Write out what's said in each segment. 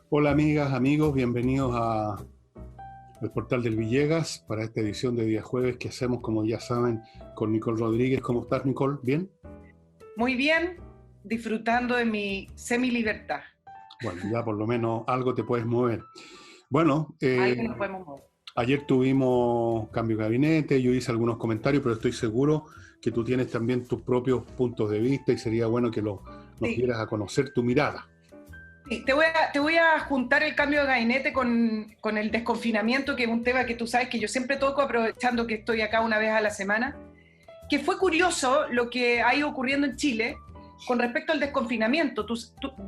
Hola amigas, amigos, bienvenidos al portal del Villegas para esta edición de día jueves que hacemos, como ya saben, con Nicole Rodríguez. ¿Cómo estás, Nicole? ¿Bien? Muy bien, disfrutando de mi semi-libertad. Bueno, ya por lo menos algo te puedes mover. Bueno, Algo nos podemos mover. ayer tuvimos cambio de gabinete, yo hice algunos comentarios, pero estoy seguro que tú tienes también tus propios puntos de vista y sería bueno que nos Sí, dieras a conocer tu mirada. sí, te voy a juntar el cambio de gabinete con el desconfinamiento, que es un tema que tú sabes que yo siempre toco, aprovechando que estoy acá una vez a la semana, que fue curioso lo que ha ido ocurriendo en Chile con respecto al desconfinamiento.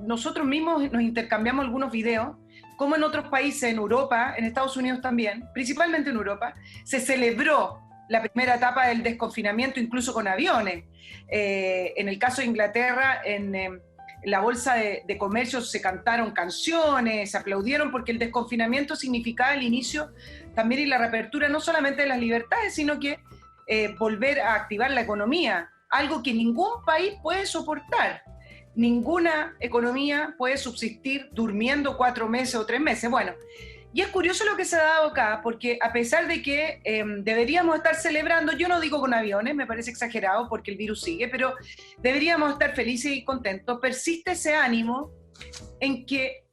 Nosotros mismos nos intercambiamos algunos videos, como en otros países, en Europa, en Estados Unidos también, principalmente en Europa, se celebró la primera etapa del desconfinamiento, incluso con aviones. En el caso de Inglaterra, en la bolsa de comercio se cantaron canciones, se aplaudieron, porque el desconfinamiento significaba el inicio también y la reapertura no solamente de las libertades, sino que volver a activar la economía, algo que ningún país puede soportar. Ninguna economía puede subsistir durmiendo 4 meses o 3 meses. Bueno, y es curioso lo que se ha dado acá, porque a pesar de que deberíamos estar celebrando, yo no digo con aviones, me parece exagerado porque el virus sigue, pero deberíamos estar felices y contentos, persiste ese ánimo en que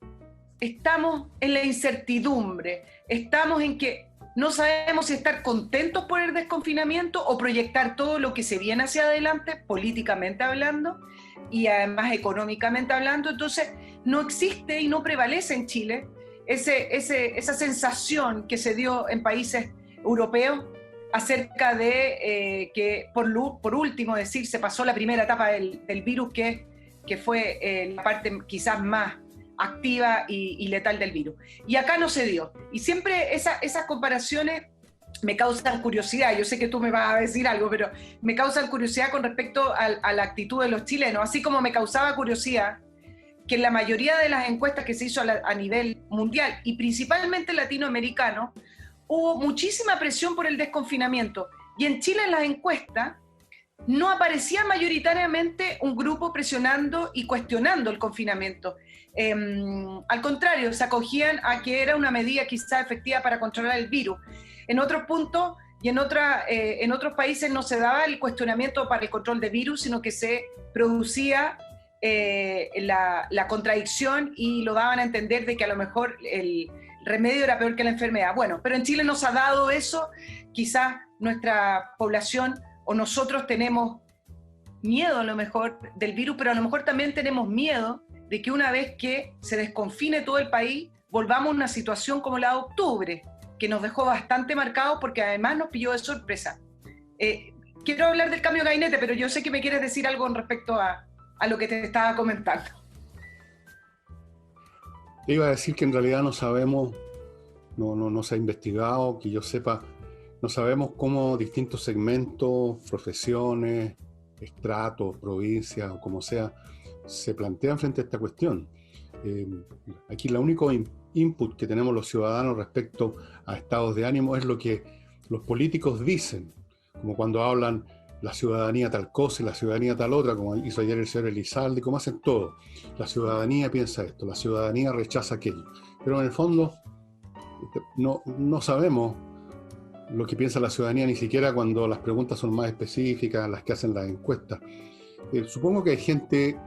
estamos en la incertidumbre, estamos en que no sabemos si estar contentos por el desconfinamiento o proyectar todo lo que se viene hacia adelante, políticamente hablando y además económicamente hablando. Entonces, no existe y no prevalece en Chile esa sensación que se dio en países europeos acerca de que, por último decir, se pasó la primera etapa del virus, que fue la parte quizás más activa y letal del virus. Y acá no se dio. Y siempre esas comparaciones me causan curiosidad. Yo sé que tú me vas a decir algo, pero me causan curiosidad con respecto a la actitud de los chilenos, así como me causaba curiosidad que en la mayoría de las encuestas que se hizo a nivel mundial y principalmente latinoamericano, hubo muchísima presión por el desconfinamiento. Y en Chile, en las encuestas, no aparecía mayoritariamente un grupo presionando y cuestionando el confinamiento. Al contrario, se acogían a que era una medida quizá efectiva para controlar el virus. En otros puntos y en otros países no se daba el cuestionamiento para el control del virus, sino que se producía la contradicción y lo daban a entender de que a lo mejor el remedio era peor que la enfermedad. Bueno, pero en Chile nos ha dado eso, quizás nuestra población o nosotros tenemos miedo a lo mejor del virus, pero a lo mejor también tenemos miedo de que una vez que se desconfine todo el país, volvamos a una situación como la de octubre, que nos dejó bastante marcados porque además nos pilló de sorpresa. Quiero hablar del cambio de gabinete, pero yo sé que me quieres decir algo con respecto a lo que te estaba comentando. Te iba a decir que en realidad no sabemos, no se ha investigado, que yo sepa, no sabemos cómo distintos segmentos, profesiones, estratos, provincias o como sea, se plantean frente a esta cuestión. Aquí el único input que tenemos los ciudadanos respecto a estados de ánimo es lo que los políticos dicen, como cuando hablan la ciudadanía tal cosa y la ciudadanía tal otra, como hizo ayer el señor Elizalde, como hacen todo. La ciudadanía piensa esto, la ciudadanía rechaza aquello. Pero en el fondo no sabemos lo que piensa la ciudadanía, ni siquiera cuando las preguntas son más específicas, las que hacen las encuestas. Supongo que hay gente,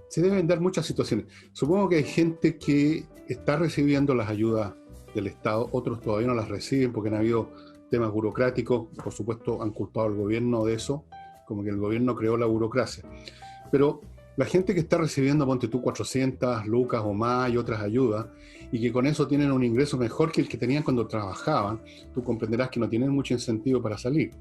se deben dar muchas situaciones, supongo que hay gente que está recibiendo las ayudas del Estado, otros todavía no las reciben porque han habido temas burocráticos, por supuesto han culpado al gobierno de eso, como que el gobierno creó la burocracia. Pero la gente que está recibiendo, ponte tú, 400 lucas o más y otras ayudas, y que con eso tienen un ingreso mejor que el que tenían cuando trabajaban, tú comprenderás que no tienen mucho incentivo para salir.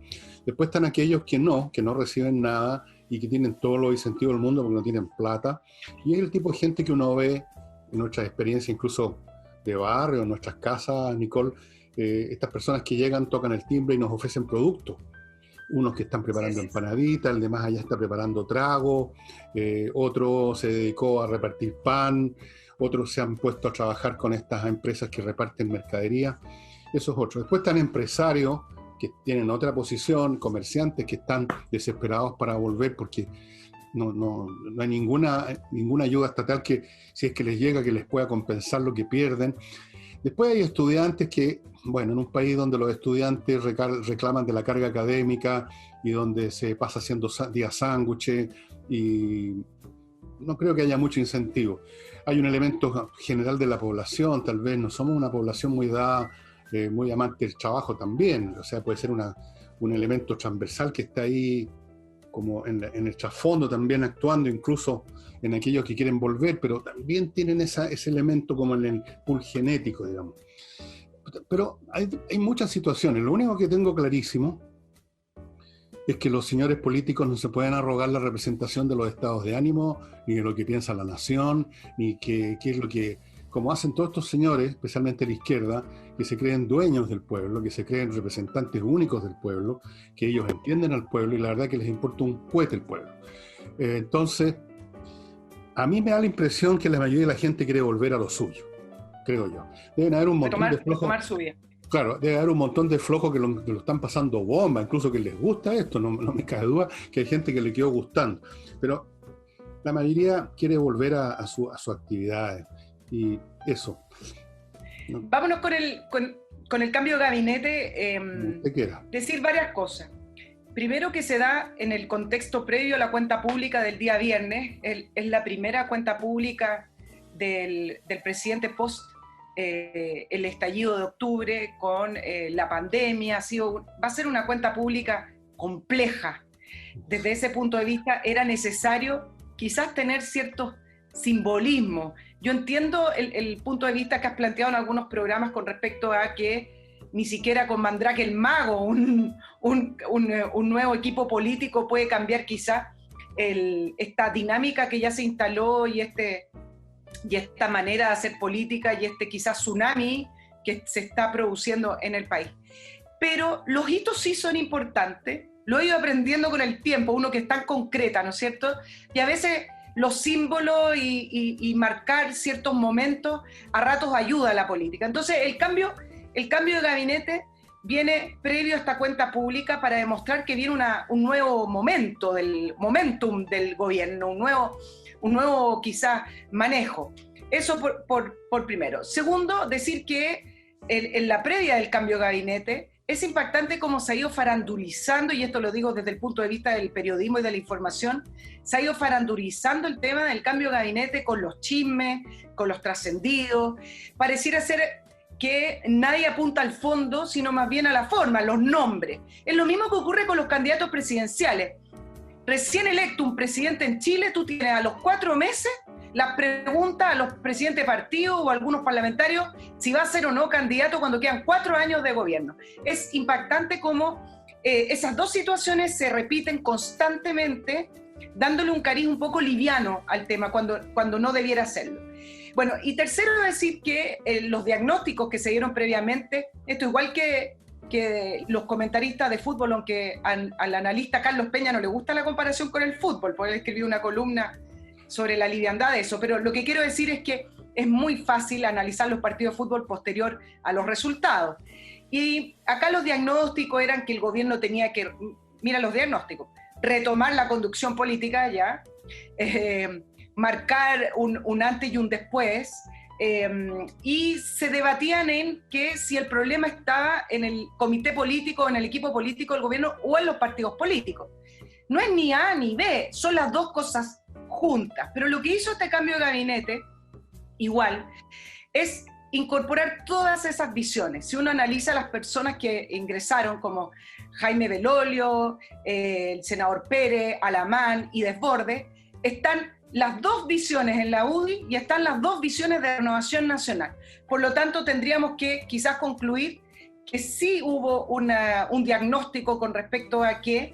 Después están aquellos que no reciben nada y que tienen todos los incentivos del mundo porque no tienen plata, y es el tipo de gente que uno ve en nuestras experiencias, incluso de barrio, en nuestras casas, Nicole, estas personas que llegan, tocan el timbre y nos ofrecen productos. Unos que están preparando empanaditas, el de más allá está preparando trago, otro se dedicó a repartir pan, otros se han puesto a trabajar con estas empresas que reparten mercadería, eso es otro. Después están empresarios que tienen otra posición, comerciantes que están desesperados para volver porque no hay ninguna ayuda estatal que, si es que les llega, que les pueda compensar lo que pierden. Después hay estudiantes que, bueno, en un país donde los estudiantes reclaman de la carga académica y donde se pasa haciendo días sándwiches, y no creo que haya mucho incentivo. Hay un elemento general de la población, tal vez no somos una población muy dada, muy amante del trabajo también, o sea, puede ser un elemento transversal que está ahí como en el trasfondo también actuando, incluso en aquellos que quieren volver, pero también tienen ese elemento como en el pool genético, digamos. Pero hay muchas situaciones. Lo único que tengo clarísimo es que los señores políticos no se pueden arrogar la representación de los estados de ánimo, ni de lo que piensa la nación, ni qué es lo que, como hacen todos estos señores, especialmente la izquierda, que se creen dueños del pueblo, que se creen representantes únicos del pueblo, que ellos entienden al pueblo y la verdad que les importa un cohete el pueblo. Entonces, a mí me da la impresión que la mayoría de la gente quiere volver a lo suyo, creo yo. Deben haber un montón de flojos. Claro, debe haber un montón de flojos que lo están pasando bomba, incluso que les gusta esto, no me cabe duda que hay gente que le quedó gustando. Pero la mayoría quiere volver a sus actividades y eso. ¿No? Vámonos con el cambio de gabinete. Decir varias cosas. Primero, que se da en el contexto previo a la cuenta pública del día viernes. Es la primera cuenta pública del presidente post el estallido de octubre con la pandemia. Va a ser una cuenta pública compleja. Desde ese punto de vista era necesario quizás tener ciertos simbolismos. Yo entiendo el punto de vista que has planteado en algunos programas con respecto a que ni siquiera con Mandrake el Mago un nuevo equipo político puede cambiar quizás esta dinámica que ya se instaló y esta manera de hacer política y quizás tsunami que se está produciendo en el país. Pero los hitos sí son importantes, lo he ido aprendiendo con el tiempo, uno que es tan concreta, ¿no es cierto? Y a veces los símbolos y marcar ciertos momentos a ratos ayuda a la política. Entonces el cambio de gabinete viene previo a esta cuenta pública para demostrar que viene un nuevo momentum del gobierno, un nuevo quizás manejo. Eso por primero. Segundo, decir que en la previa del cambio de gabinete es impactante cómo se ha ido farandulizando, y esto lo digo desde el punto de vista del periodismo y de la información, se ha ido farandulizando el tema del cambio de gabinete con los chismes, con los trascendidos. Pareciera ser que nadie apunta al fondo, sino más bien a la forma, los nombres. Es lo mismo que ocurre con los candidatos presidenciales. Recién electo un presidente en Chile, tú tienes a los 4 meses las preguntas a los presidentes de partido o a algunos parlamentarios si va a ser o no candidato cuando quedan 4 años de gobierno. Es impactante cómo esas dos situaciones se repiten constantemente, dándole un cariz un poco liviano al tema cuando no debiera hacerlo. Bueno, y tercero, decir que los diagnósticos que se dieron previamente, esto igual que los comentaristas de fútbol, aunque al analista Carlos Peña no le gusta la comparación con el fútbol, porque él escribió una columna sobre la liviandad de eso, pero lo que quiero decir es que es muy fácil analizar los partidos de fútbol posterior a los resultados. Y acá los diagnósticos eran que el gobierno tenía que, mira los diagnósticos, retomar la conducción política ya, marcar un antes y un después, y se debatían en que si el problema estaba en el comité político, en el equipo político del gobierno o en los partidos políticos. No es ni A ni B, son las dos cosas juntas. Pero lo que hizo este cambio de gabinete, igual, es incorporar todas esas visiones. Si uno analiza las personas que ingresaron, como Jaime Belolio, el senador Pérez, Alamán y Desbordes, están las dos visiones en la UDI y están las dos visiones de Renovación Nacional. Por lo tanto, tendríamos que quizás concluir que sí hubo un diagnóstico con respecto a que,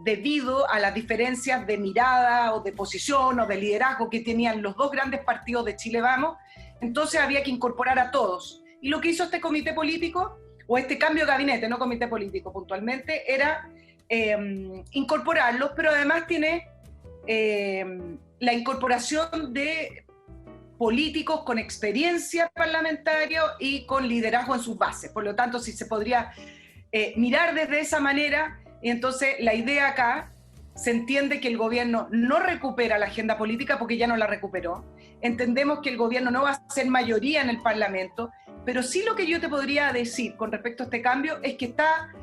debido a las diferencias de mirada o de posición o de liderazgo que tenían los dos grandes partidos de Chile Vamos, entonces había que incorporar a todos. Y lo que hizo este comité político, o este cambio de gabinete, no comité político puntualmente, era incorporarlos, pero además tiene la incorporación de políticos con experiencia parlamentaria y con liderazgo en sus bases. Por lo tanto, si se podría mirar desde esa manera, y entonces la idea acá se entiende que el gobierno no recupera la agenda política porque ya no la recuperó. Entendemos que el gobierno no va a ser mayoría en el Parlamento, pero sí lo que yo te podría decir con respecto a este cambio es que está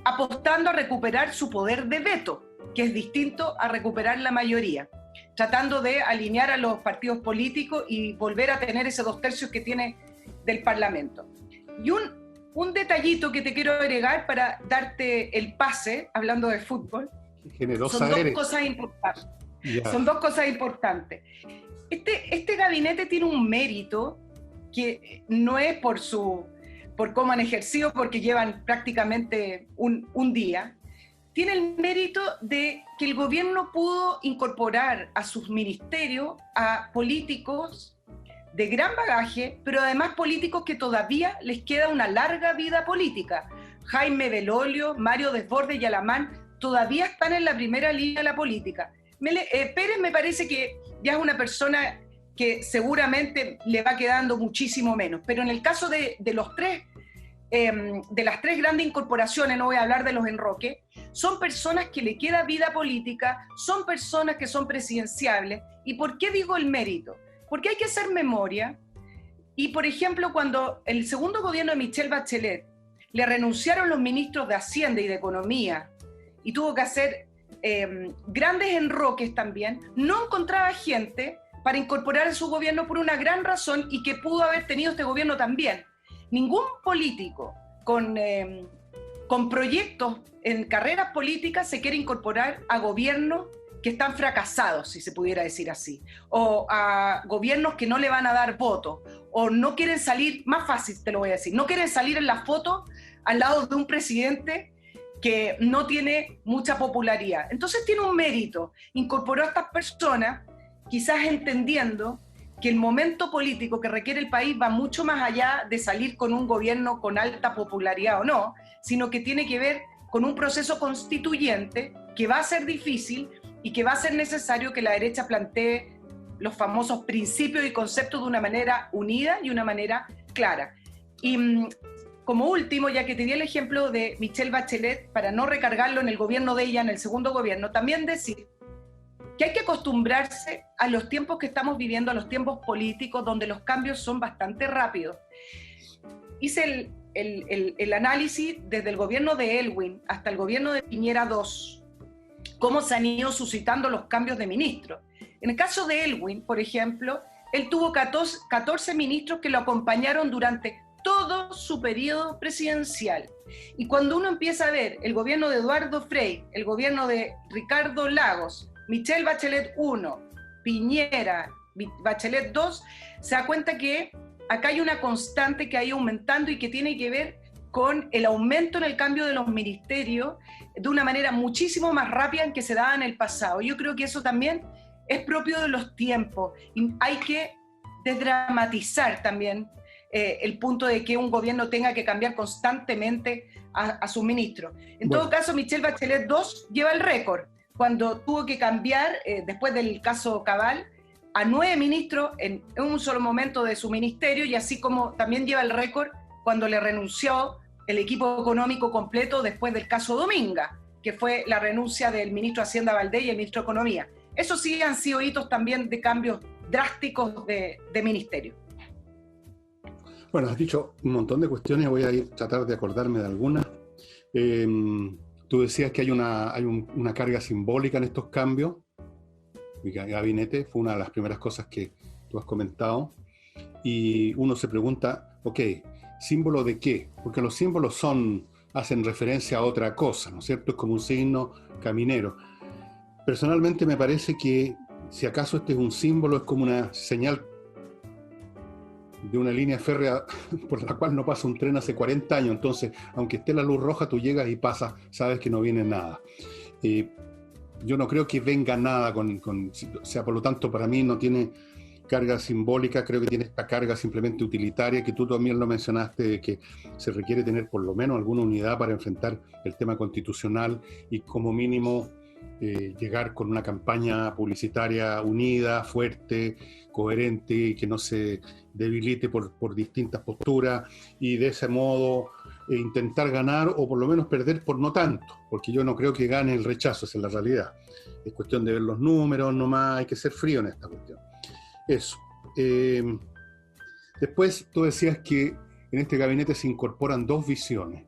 apostando a recuperar su poder de veto, que es distinto a recuperar la mayoría, tratando de alinear a los partidos políticos y volver a tener ese 2/3 que tiene del Parlamento. Y un detallito que te quiero agregar para darte el pase, hablando de fútbol, Generosa son dos cosas importantes. Yeah. Son dos cosas importantes. Este gabinete tiene un mérito que no es por cómo han ejercido, porque llevan prácticamente un día. Tiene el mérito de que el gobierno pudo incorporar a sus ministerios a políticos de gran bagaje, pero además políticos que todavía les queda una larga vida política. Jaime Belolio, Mario Desbordes y Alamán todavía están en la primera línea de la política. Pérez me parece que ya es una persona que seguramente le va quedando muchísimo menos, pero en el caso de las tres grandes incorporaciones, no voy a hablar de los enroques, son personas que le queda vida política, son personas que son presidenciables. ¿Y por qué digo el mérito? Porque hay que hacer memoria, y por ejemplo, cuando el segundo gobierno de Michelle Bachelet le renunciaron los ministros de Hacienda y de Economía, y tuvo que hacer grandes enroques también, no encontraba gente para incorporar a su gobierno por una gran razón, y que pudo haber tenido este gobierno también. Ningún político con proyectos en carreras políticas se quiere incorporar a gobiernos que están fracasados, si se pudiera decir así, o a gobiernos que no le van a dar voto, o no quieren salir, más fácil te lo voy a decir, no quieren salir en la foto al lado de un presidente que no tiene mucha popularidad. Entonces tiene un mérito, incorporó a estas personas, quizás entendiendo que el momento político que requiere el país va mucho más allá de salir con un gobierno con alta popularidad o no, sino que tiene que ver con un proceso constituyente que va a ser difícil y que va a ser necesario que la derecha plantee los famosos principios y conceptos de una manera unida y una manera clara. Y como último, ya que te di el ejemplo de Michelle Bachelet, para no recargarlo en el gobierno de ella, en el segundo gobierno, también decir que hay que acostumbrarse a los tiempos que estamos viviendo, a los tiempos políticos, donde los cambios son bastante rápidos. Hice el análisis desde el gobierno de Elwin hasta el gobierno de Piñera II, cómo se han ido suscitando los cambios de ministros. En el caso de Elwin, por ejemplo, él tuvo 14 ministros que lo acompañaron durante todo su periodo presidencial. Y cuando uno empieza a ver el gobierno de Eduardo Frei, el gobierno de Ricardo Lagos, Michelle Bachelet I, Piñera, Bachelet II, se da cuenta que acá hay una constante que ha ido aumentando y que tiene que ver con el aumento en el cambio de los ministerios de una manera muchísimo más rápida en que se daba en el pasado. Yo creo que eso también es propio de los tiempos. Y hay que desdramatizar también el punto de que un gobierno tenga que cambiar constantemente a sus ministros. En todo caso, Michelle Bachelet II lleva el récord, cuando tuvo que cambiar, después del caso Cabal, a 9 ministros en un solo momento de su ministerio, y así como también lleva el récord cuando le renunció el equipo económico completo después del caso Dominga, que fue la renuncia del ministro de Hacienda Valdés y el ministro de Economía. Esos sí han sido hitos también de cambios drásticos de ministerio. Bueno, has dicho un montón de cuestiones, voy a ir a tratar de acordarme de algunas. Tú decías que hay una carga simbólica en estos cambios. Mi gabinete fue una de las primeras cosas que tú has comentado. Y uno se pregunta, ok, ¿símbolo de qué? Porque los símbolos hacen referencia a otra cosa, ¿no es cierto? Es como un signo caminero. Personalmente me parece que si acaso este es un símbolo, es como una señal de una línea férrea por la cual no pasa un tren hace 40 años. Entonces, aunque esté la luz roja, tú llegas y pasas, sabes que no viene nada. Yo no creo que venga nada o sea, por lo tanto, para mí no tiene carga simbólica, creo que tiene esta carga simplemente utilitaria, que tú también lo mencionaste, de que se requiere tener por lo menos alguna unidad para enfrentar el tema constitucional y como mínimo llegar con una campaña publicitaria unida, fuerte, coherente y que no se debilite por distintas posturas, y de ese modo intentar ganar o por lo menos perder por no tanto, porque yo no creo que gane el rechazo, esa es la realidad. Es cuestión de ver los números nomás, hay que ser frío en esta cuestión. Eso. Después tú decías que en este gabinete se incorporan dos visiones.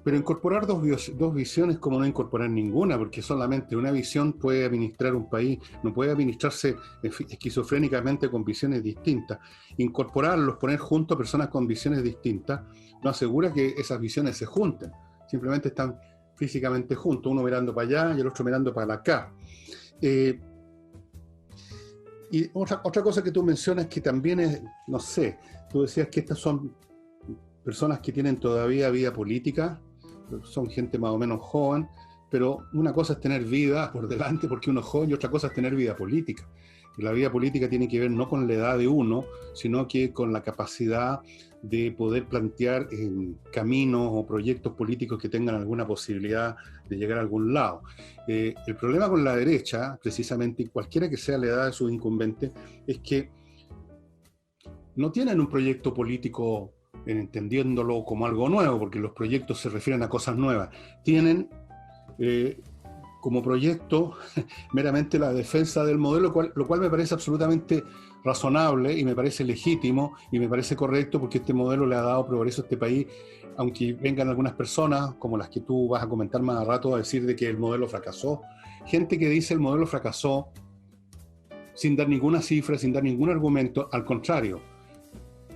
Pero incorporar dos visiones como no incorporar ninguna, porque solamente una visión puede administrar un país, no puede administrarse esquizofrénicamente con visiones distintas. Incorporarlos, poner juntos a personas con visiones distintas, no asegura que esas visiones se junten. Simplemente están físicamente juntos, uno mirando para allá y el otro mirando para acá. Y otra cosa que tú mencionas que también es, no sé, tú decías que estas son personas que tienen todavía vida política, son gente más o menos joven, pero una cosa es tener vida por delante porque uno es joven y otra cosa es tener vida política. Y la vida política tiene que ver no con la edad de uno, sino que con la capacidad de poder plantear caminos o proyectos políticos que tengan alguna posibilidad de llegar a algún lado. El problema con la derecha, precisamente, cualquiera que sea la edad de sus incumbentes, es que no tienen un proyecto político entendiéndolo como algo nuevo, porque los proyectos se refieren a cosas nuevas. Tienen como proyecto meramente la defensa del modelo, lo cual me parece absolutamente razonable y me parece legítimo y me parece correcto, porque este modelo le ha dado progreso a este país, aunque vengan algunas personas, como las que tú vas a comentar más a rato, a decir de que el modelo fracasó. Gente que dice el modelo fracasó sin dar ninguna cifra, sin dar ningún argumento, al contrario,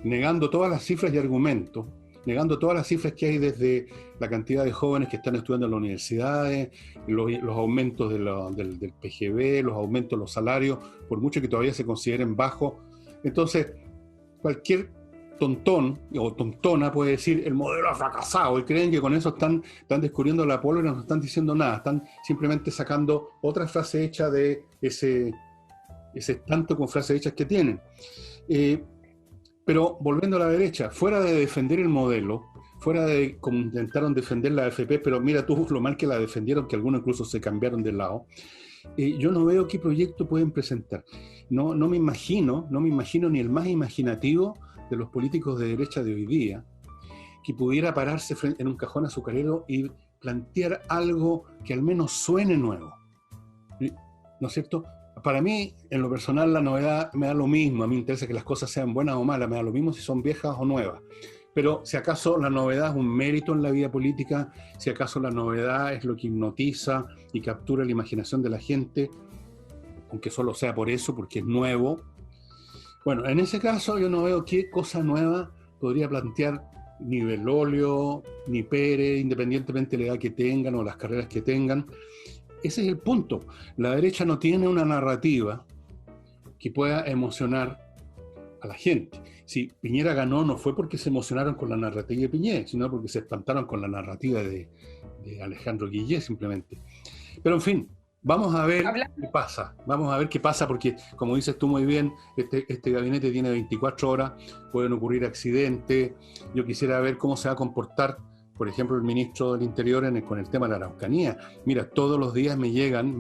negando todas las cifras y argumentos, negando todas las cifras que hay desde la cantidad de jóvenes que están estudiando en las universidades, los aumentos del PGB, los aumentos de los salarios, por mucho que todavía se consideren bajos. Entonces, cualquier tontón o tontona puede decir el modelo ha fracasado y creen que con eso están descubriendo la pólvora y no están diciendo nada, están simplemente sacando otra frase hecha de ese tanto con frases hechas que tienen. Pero volviendo a la derecha, fuera de defender el modelo, fuera de como intentaron defender la AFP, pero mira tú lo mal que la defendieron, que algunos incluso se cambiaron de lado, yo no veo qué proyecto pueden presentar. No me imagino ni el más imaginativo de los políticos de derecha de hoy día que pudiera pararse en un cajón azucarero y plantear algo que al menos suene nuevo. ¿No es cierto? Para mí, en lo personal, la novedad me da lo mismo. A mí me interesa que las cosas sean buenas o malas, me da lo mismo si son viejas o nuevas. Pero si acaso la novedad es un mérito en la vida política, si acaso la novedad es lo que hipnotiza y captura la imaginación de la gente, aunque solo sea por eso, porque es nuevo. Bueno, en ese caso yo no veo qué cosa nueva podría plantear ni Belolio, ni Pérez, independientemente de la edad que tengan o las carreras que tengan. Ese es el punto. La derecha no tiene una narrativa que pueda emocionar a la gente. Si Piñera ganó, no fue porque se emocionaron con la narrativa de Piñera, sino porque se espantaron con la narrativa de Alejandro Guillé, simplemente. Pero en fin, vamos a ver qué pasa. Vamos a ver qué pasa, porque como dices tú muy bien, este gabinete tiene 24 horas, pueden ocurrir accidentes. Yo quisiera ver cómo se va a comportar, por ejemplo, el ministro del Interior con el tema de la Araucanía. Mira, todos los días me llegan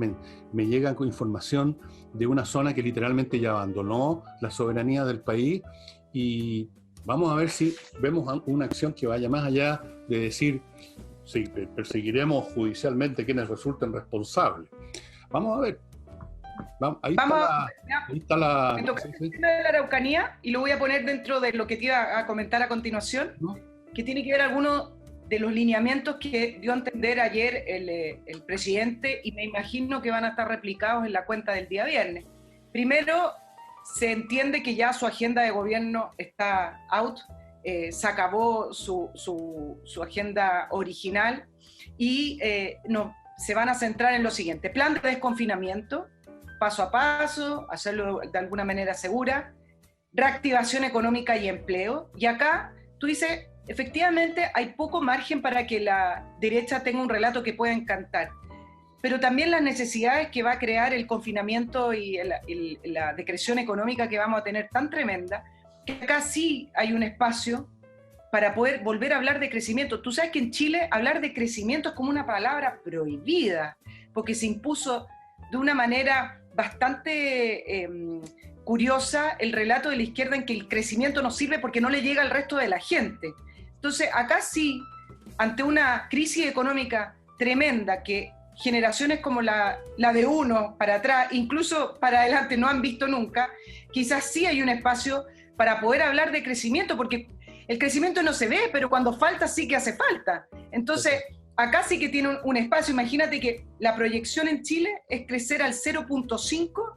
con información de una zona que literalmente ya abandonó la soberanía del país, y vamos a ver si vemos una acción que vaya más allá de decir, sí, perseguiremos judicialmente quienes resulten responsables. Vamos a ver. Ahí está la Me toca el tema de la Araucanía y lo voy a poner dentro de lo que te iba a comentar a continuación, ¿no? Que tiene que ver algunos de los lineamientos que dio a entender ayer el presidente, y me imagino que van a estar replicados en la cuenta del día viernes. Primero, se entiende que ya su agenda de gobierno está out, se acabó su agenda original y se van a centrar en lo siguiente: plan de desconfinamiento, paso a paso, hacerlo de alguna manera segura, reactivación económica y empleo. Y acá tú dices, efectivamente hay poco margen para que la derecha tenga un relato que pueda encantar, pero también las necesidades que va a crear el confinamiento y la decreción económica que vamos a tener tan tremenda, que acá sí hay un espacio para poder volver a hablar de crecimiento. Tú sabes que en Chile hablar de crecimiento es como una palabra prohibida, porque se impuso de una manera bastante curiosa el relato de la izquierda en que el crecimiento no sirve porque no le llega al resto de la gente. Entonces, acá sí, ante una crisis económica tremenda que generaciones como la de uno para atrás, incluso para adelante, no han visto nunca, quizás sí hay un espacio para poder hablar de crecimiento, porque el crecimiento no se ve, pero cuando falta sí que hace falta. Entonces, acá sí que tiene un espacio. Imagínate que la proyección en Chile es crecer al 0.5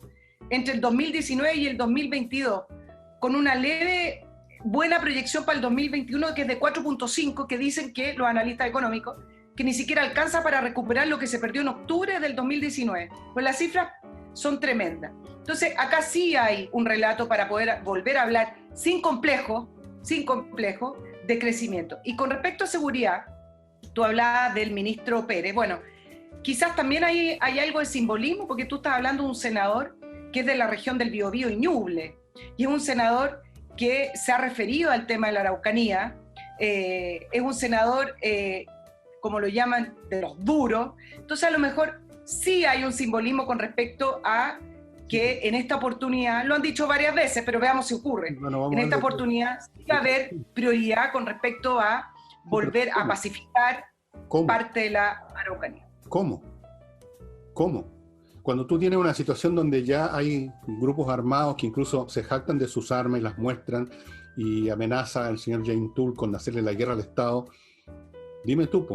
entre el 2019 y el 2022, con una leve buena proyección para el 2021 que es de 4.5, que dicen que los analistas económicos, que ni siquiera alcanza para recuperar lo que se perdió en octubre del 2019. Pues las cifras son tremendas. Entonces, acá sí hay un relato para poder volver a hablar sin complejo, de crecimiento. Y con respecto a seguridad, tú hablabas del ministro Pérez. Bueno, quizás también hay algo de simbolismo, porque tú estás hablando de un senador que es de la región del Biobío y Ñuble, y es un senador que se ha referido al tema de la Araucanía, es un senador, como lo llaman, de los duros. Entonces, a lo mejor sí hay un simbolismo con respecto a que en esta oportunidad, lo han dicho varias veces, pero veamos si ocurre, en esta oportunidad sí va a haber prioridad con respecto a volver a pacificar parte de la Araucanía. ¿Cómo? Cuando tú tienes una situación donde ya hay grupos armados que incluso se jactan de sus armas y las muestran y amenaza al señor James Toole con hacerle la guerra al Estado, dime tú,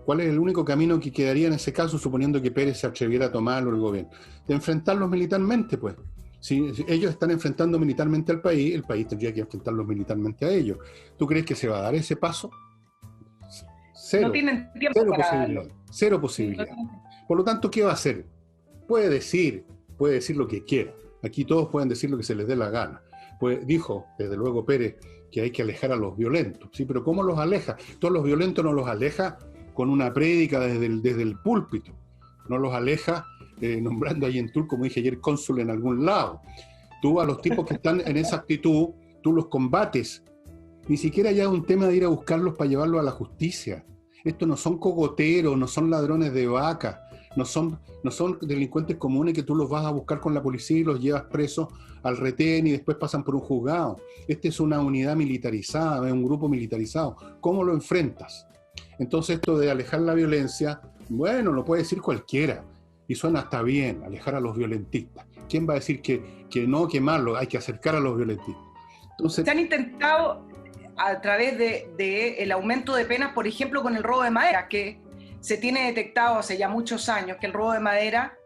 ¿cuál es el único camino que quedaría en ese caso, suponiendo que Pérez se atreviera a tomarlo el gobierno? De enfrentarlos militarmente, pues. Si ellos están enfrentando militarmente al país, el país tendría que enfrentarlos militarmente a ellos. ¿Tú crees que se va a dar ese paso? Cero. No tienen tiempo para darlo. Cero posibilidad. Por lo tanto, ¿qué va a hacer? Puede decir lo que quiera. Aquí todos pueden decir lo que se les dé la gana. Pues dijo, desde luego, Pérez, que hay que alejar a los violentos. Sí, pero ¿cómo los aleja? Todos los violentos no los aleja con una prédica desde el púlpito. No los aleja nombrando a Yentul, como dije ayer, cónsul en algún lado. Tú a los tipos que están en esa actitud, tú los combates. Ni siquiera ya es un tema de ir a buscarlos para llevarlos a la justicia. Estos no son cogoteros, no son ladrones de vaca, no son delincuentes comunes que tú los vas a buscar con la policía y los llevas presos al retén y después pasan por un juzgado. Este es una unidad militarizada, es un grupo militarizado. ¿Cómo lo enfrentas? Entonces esto de alejar la violencia, bueno, lo puede decir cualquiera. Y suena hasta bien, alejar a los violentistas. ¿Quién va a decir que no, que malo? Hay que acercar a los violentistas. Entonces, se han intentado a través del aumento de penas, por ejemplo, con el robo de madera, que se tiene detectado hace ya muchos años que el robo de madera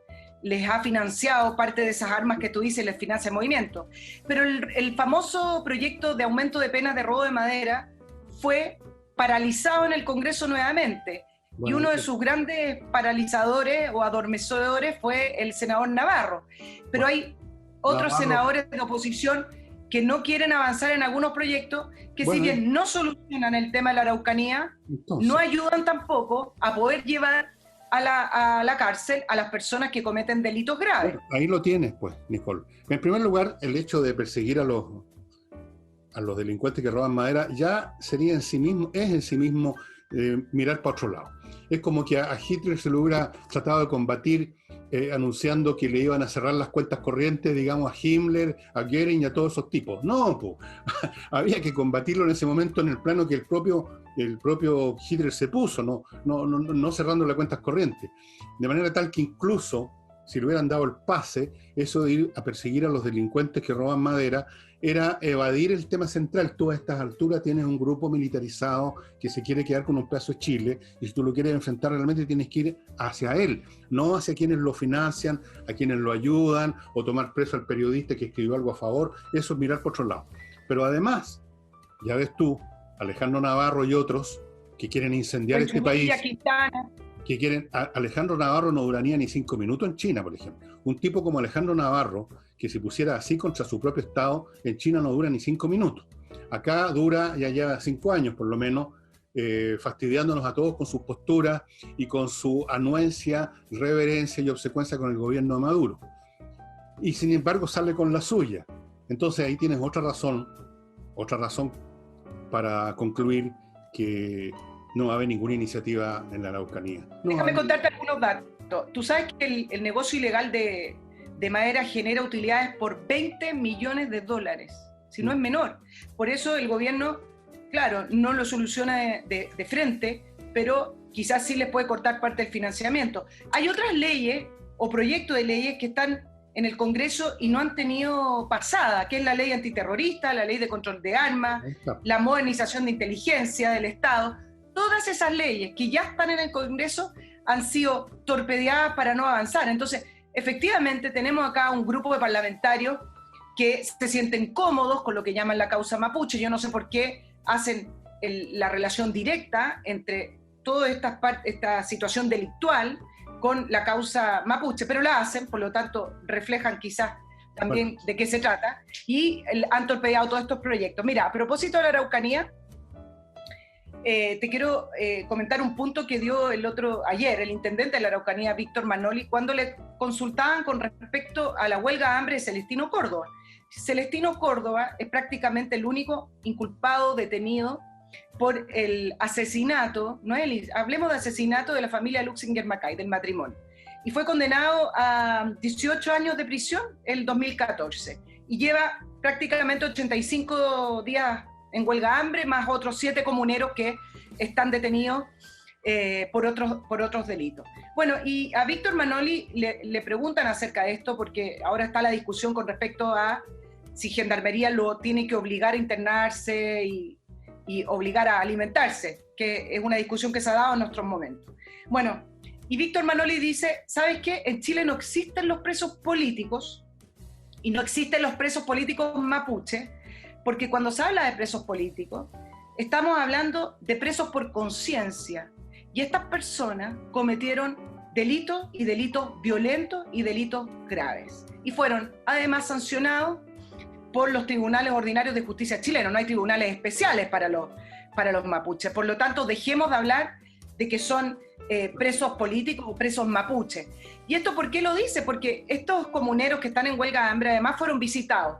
les ha financiado parte de esas armas que tú dices, les financia el movimiento. Pero el famoso proyecto de aumento de penas de robo de madera fue paralizado en el Congreso nuevamente. Bueno, y uno de sus grandes paralizadores o adormecedores fue el senador Navarro. Pero hay otros senadores de oposición que no quieren avanzar en algunos proyectos que, si bien no solucionan el tema de la Araucanía, no ayudan tampoco a poder llevar a la cárcel a las personas que cometen delitos graves. Bueno, ahí lo tienes, pues, Nicole. En primer lugar, el hecho de perseguir a los delincuentes que roban madera ya sería en sí mismo mirar para otro lado. Es como que a Hitler se lo hubiera tratado de combatir anunciando que le iban a cerrar las cuentas corrientes, digamos, a Himmler, a Goering y a todos esos tipos. No, pues, había que combatirlo en ese momento en el plano que el propio Hitler se puso, no cerrando las cuentas corrientes. De manera tal que incluso, si le hubieran dado el pase, eso de ir a perseguir a los delincuentes que roban madera, era evadir el tema central. Tú a estas alturas tienes un grupo militarizado que se quiere quedar con un pedazo de Chile, y si tú lo quieres enfrentar realmente tienes que ir hacia él, no hacia quienes lo financian, a quienes lo ayudan, o tomar preso al periodista que escribió algo a favor. Eso es mirar por otro lado. Pero además, ya ves tú, Alejandro Navarro y otros que quieren incendiar este país, que quieren... Alejandro Navarro no duraría ni 5 minutos en China, por ejemplo. Un tipo como Alejandro Navarro, que se pusiera así contra su propio Estado, en China no dura ni 5 minutos. Acá dura, ya lleva 5 años por lo menos, fastidiándonos a todos con sus posturas y con su anuencia, reverencia y obsecuencia con el gobierno de Maduro. Y sin embargo sale con la suya. Entonces ahí tienes otra razón para concluir que no va a haber ninguna iniciativa en la Araucanía. Déjame contarte algunos datos. Tú sabes que el negocio ilegal de madera genera utilidades por $20 millones, si no es menor. Por eso el gobierno claro, no lo soluciona de frente, pero quizás sí les puede cortar parte del financiamiento. Hay otras leyes o proyectos de leyes que están en el Congreso y no han tenido pasada, que es la ley antiterrorista, la ley de control de armas, la modernización de inteligencia del Estado. Todas esas leyes que ya están en el Congreso han sido torpedeadas para no avanzar. Entonces, efectivamente, tenemos acá un grupo de parlamentarios que se sienten cómodos con lo que llaman la causa mapuche. Yo no sé por qué hacen la relación directa entre toda esta situación delictual con la causa mapuche, pero la hacen, por lo tanto reflejan quizás también de qué se trata, y han torpedeado todos estos proyectos. Mira, a propósito de la Araucanía, te quiero comentar un punto que dio ayer el intendente de la Araucanía, Víctor Manoli, cuando le consultaban con respecto a la huelga de hambre de Celestino Córdoba. Celestino Córdoba es prácticamente el único inculpado detenido por el asesinato, hablemos de asesinato de la familia Luxinger Macay, del matrimonio, y fue condenado a 18 años de prisión el 2014, y lleva prácticamente 85 días en huelga de hambre, más otros 7 comuneros que están detenidos por otros delitos. Bueno, y a Víctor Manoli le preguntan acerca de esto, porque ahora está la discusión con respecto a si Gendarmería lo tiene que obligar a internarse y obligar a alimentarse, que es una discusión que se ha dado en nuestros momentos. Bueno, y Víctor Manoli dice, ¿sabes qué? En Chile no existen los presos políticos y no existen los presos políticos mapuche, porque cuando se habla de presos políticos, estamos hablando de presos por conciencia, y estas personas cometieron delitos y delitos violentos y delitos graves, y fueron además sancionados por los tribunales ordinarios de justicia chilenos. No hay tribunales especiales para los mapuches. Por lo tanto, dejemos de hablar de que son presos políticos o presos mapuches. ¿Y esto por qué lo dice? Porque estos comuneros que están en huelga de hambre además fueron visitados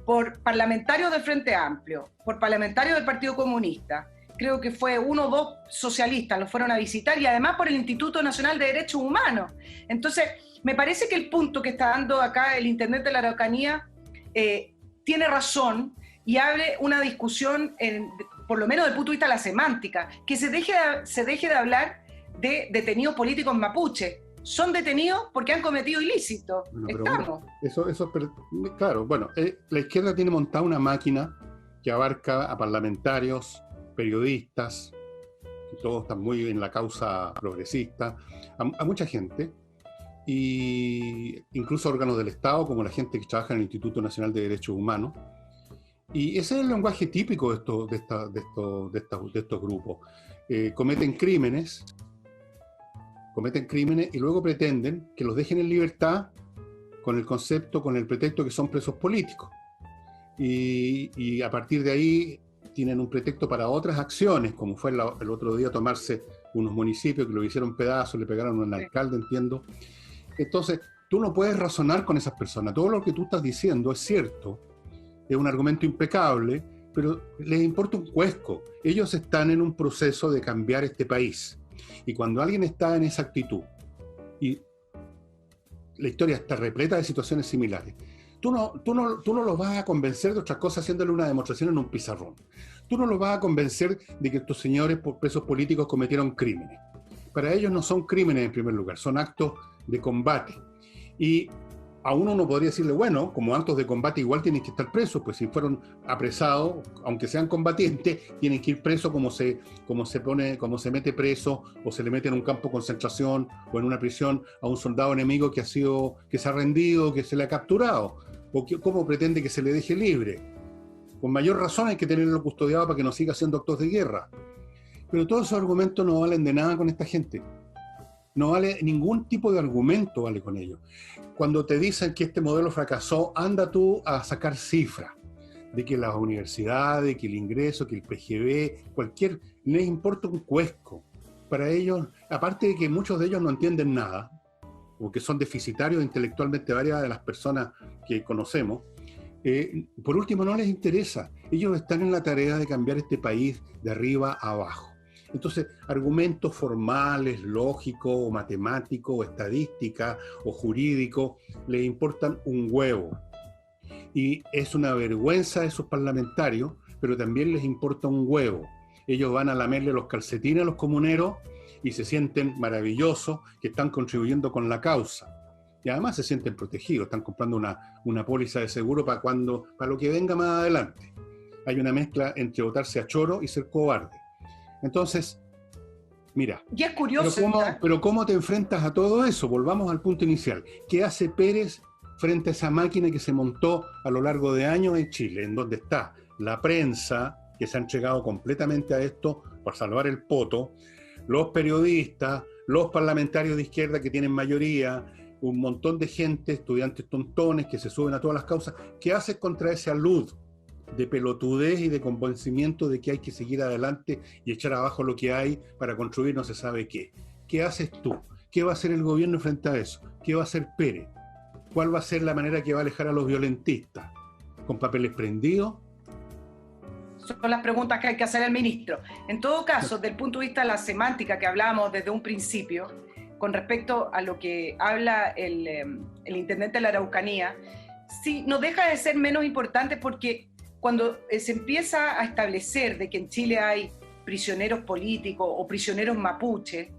por parlamentarios del Frente Amplio, por parlamentarios del Partido Comunista, creo que fue 1 o 2 socialistas, los fueron a visitar, y además por el Instituto Nacional de Derechos Humanos. Entonces, me parece que el punto que está dando acá el intendente de la Araucanía tiene razón y abre una discusión, por lo menos desde el punto de vista de la semántica, que se deje de hablar de detenidos políticos mapuche. Son detenidos porque han cometido ilícitos. Estamos. Bueno, claro, bueno, la izquierda tiene montada una máquina que abarca a parlamentarios, periodistas, que todos están muy en la causa progresista, a mucha gente, y incluso órganos del Estado, como la gente que trabaja en el Instituto Nacional de Derechos Humanos. Y ese es el lenguaje típico de estos grupos. Cometen crímenes y luego pretenden que los dejen en libertad con el pretexto que son presos políticos. Y a partir de ahí tienen un pretexto para otras acciones, como fue el otro día tomarse unos municipios que lo hicieron pedazos, le pegaron a un alcalde, entiendo. Entonces, tú no puedes razonar con esas personas. Todo lo que tú estás diciendo es cierto, es un argumento impecable, pero les importa un cuesco. Ellos están en un proceso de cambiar este país. Y cuando alguien está en esa actitud, y la historia está repleta de situaciones similares, tú no los vas a convencer de otras cosas haciéndole una demostración en un pizarrón. Tú no los vas a convencer de que estos señores presos políticos cometieron crímenes. Para ellos no son crímenes en primer lugar, son actos de combate. Y a uno podría decirle, bueno, como actos de combate igual tienen que estar presos, pues si fueron apresados, aunque sean combatientes, tienen que ir presos como se mete preso o se le mete en un campo de concentración o en una prisión a un soldado enemigo que se ha rendido, que se le ha capturado, o cómo pretende que se le deje libre. Con mayor razón hay que tenerlo custodiado para que no siga haciendo actos de guerra. Pero todos esos argumentos no valen de nada con esta gente. No vale ningún tipo de argumento vale con ellos. Cuando te dicen que este modelo fracasó, anda tú a sacar cifras de que las universidades, que el ingreso, que el PGB, les importa un cuesco. Para ellos, aparte de que muchos de ellos no entienden nada, o que son deficitarios intelectualmente varias de las personas que conocemos, por último no les interesa. Ellos están en la tarea de cambiar este país de arriba a abajo. Entonces, argumentos formales, lógicos, o matemáticos, o estadística, o jurídicos, les importan un huevo. Y es una vergüenza de esos parlamentarios pero también les importa un huevo. Ellos van a lamerle los calcetines a los comuneros y se sienten maravillosos que están contribuyendo con la causa. Y además se sienten protegidos, están comprando una póliza de seguro para lo que venga más adelante. Hay una mezcla entre botarse a choro y ser cobarde. Entonces, mira, y es curioso, pero ¿cómo te enfrentas a todo eso? Volvamos al punto inicial. ¿Qué hace Pérez frente a esa máquina que se montó a lo largo de años en Chile, en donde está la prensa, que se ha entregado completamente a esto por salvar el poto, los periodistas, los parlamentarios de izquierda que tienen mayoría, un montón de gente, estudiantes tontones que se suben a todas las causas? ¿Qué haces contra esa luz de pelotudez y de convencimiento de que hay que seguir adelante y echar abajo lo que hay para construir no se sabe qué? ¿Qué haces tú? ¿Qué va a hacer el gobierno frente a eso? ¿Qué va a hacer Pérez? ¿Cuál va a ser la manera que va a alejar a los violentistas? ¿Con papeles prendidos? Son las preguntas que hay que hacer al ministro. En todo caso, desde el punto de vista de la semántica que hablábamos desde un principio, con respecto a lo que habla el intendente de la Araucanía, sí, no deja de ser menos importante, porque cuando se empieza a establecer de que en Chile hay prisioneros políticos o prisioneros mapuche,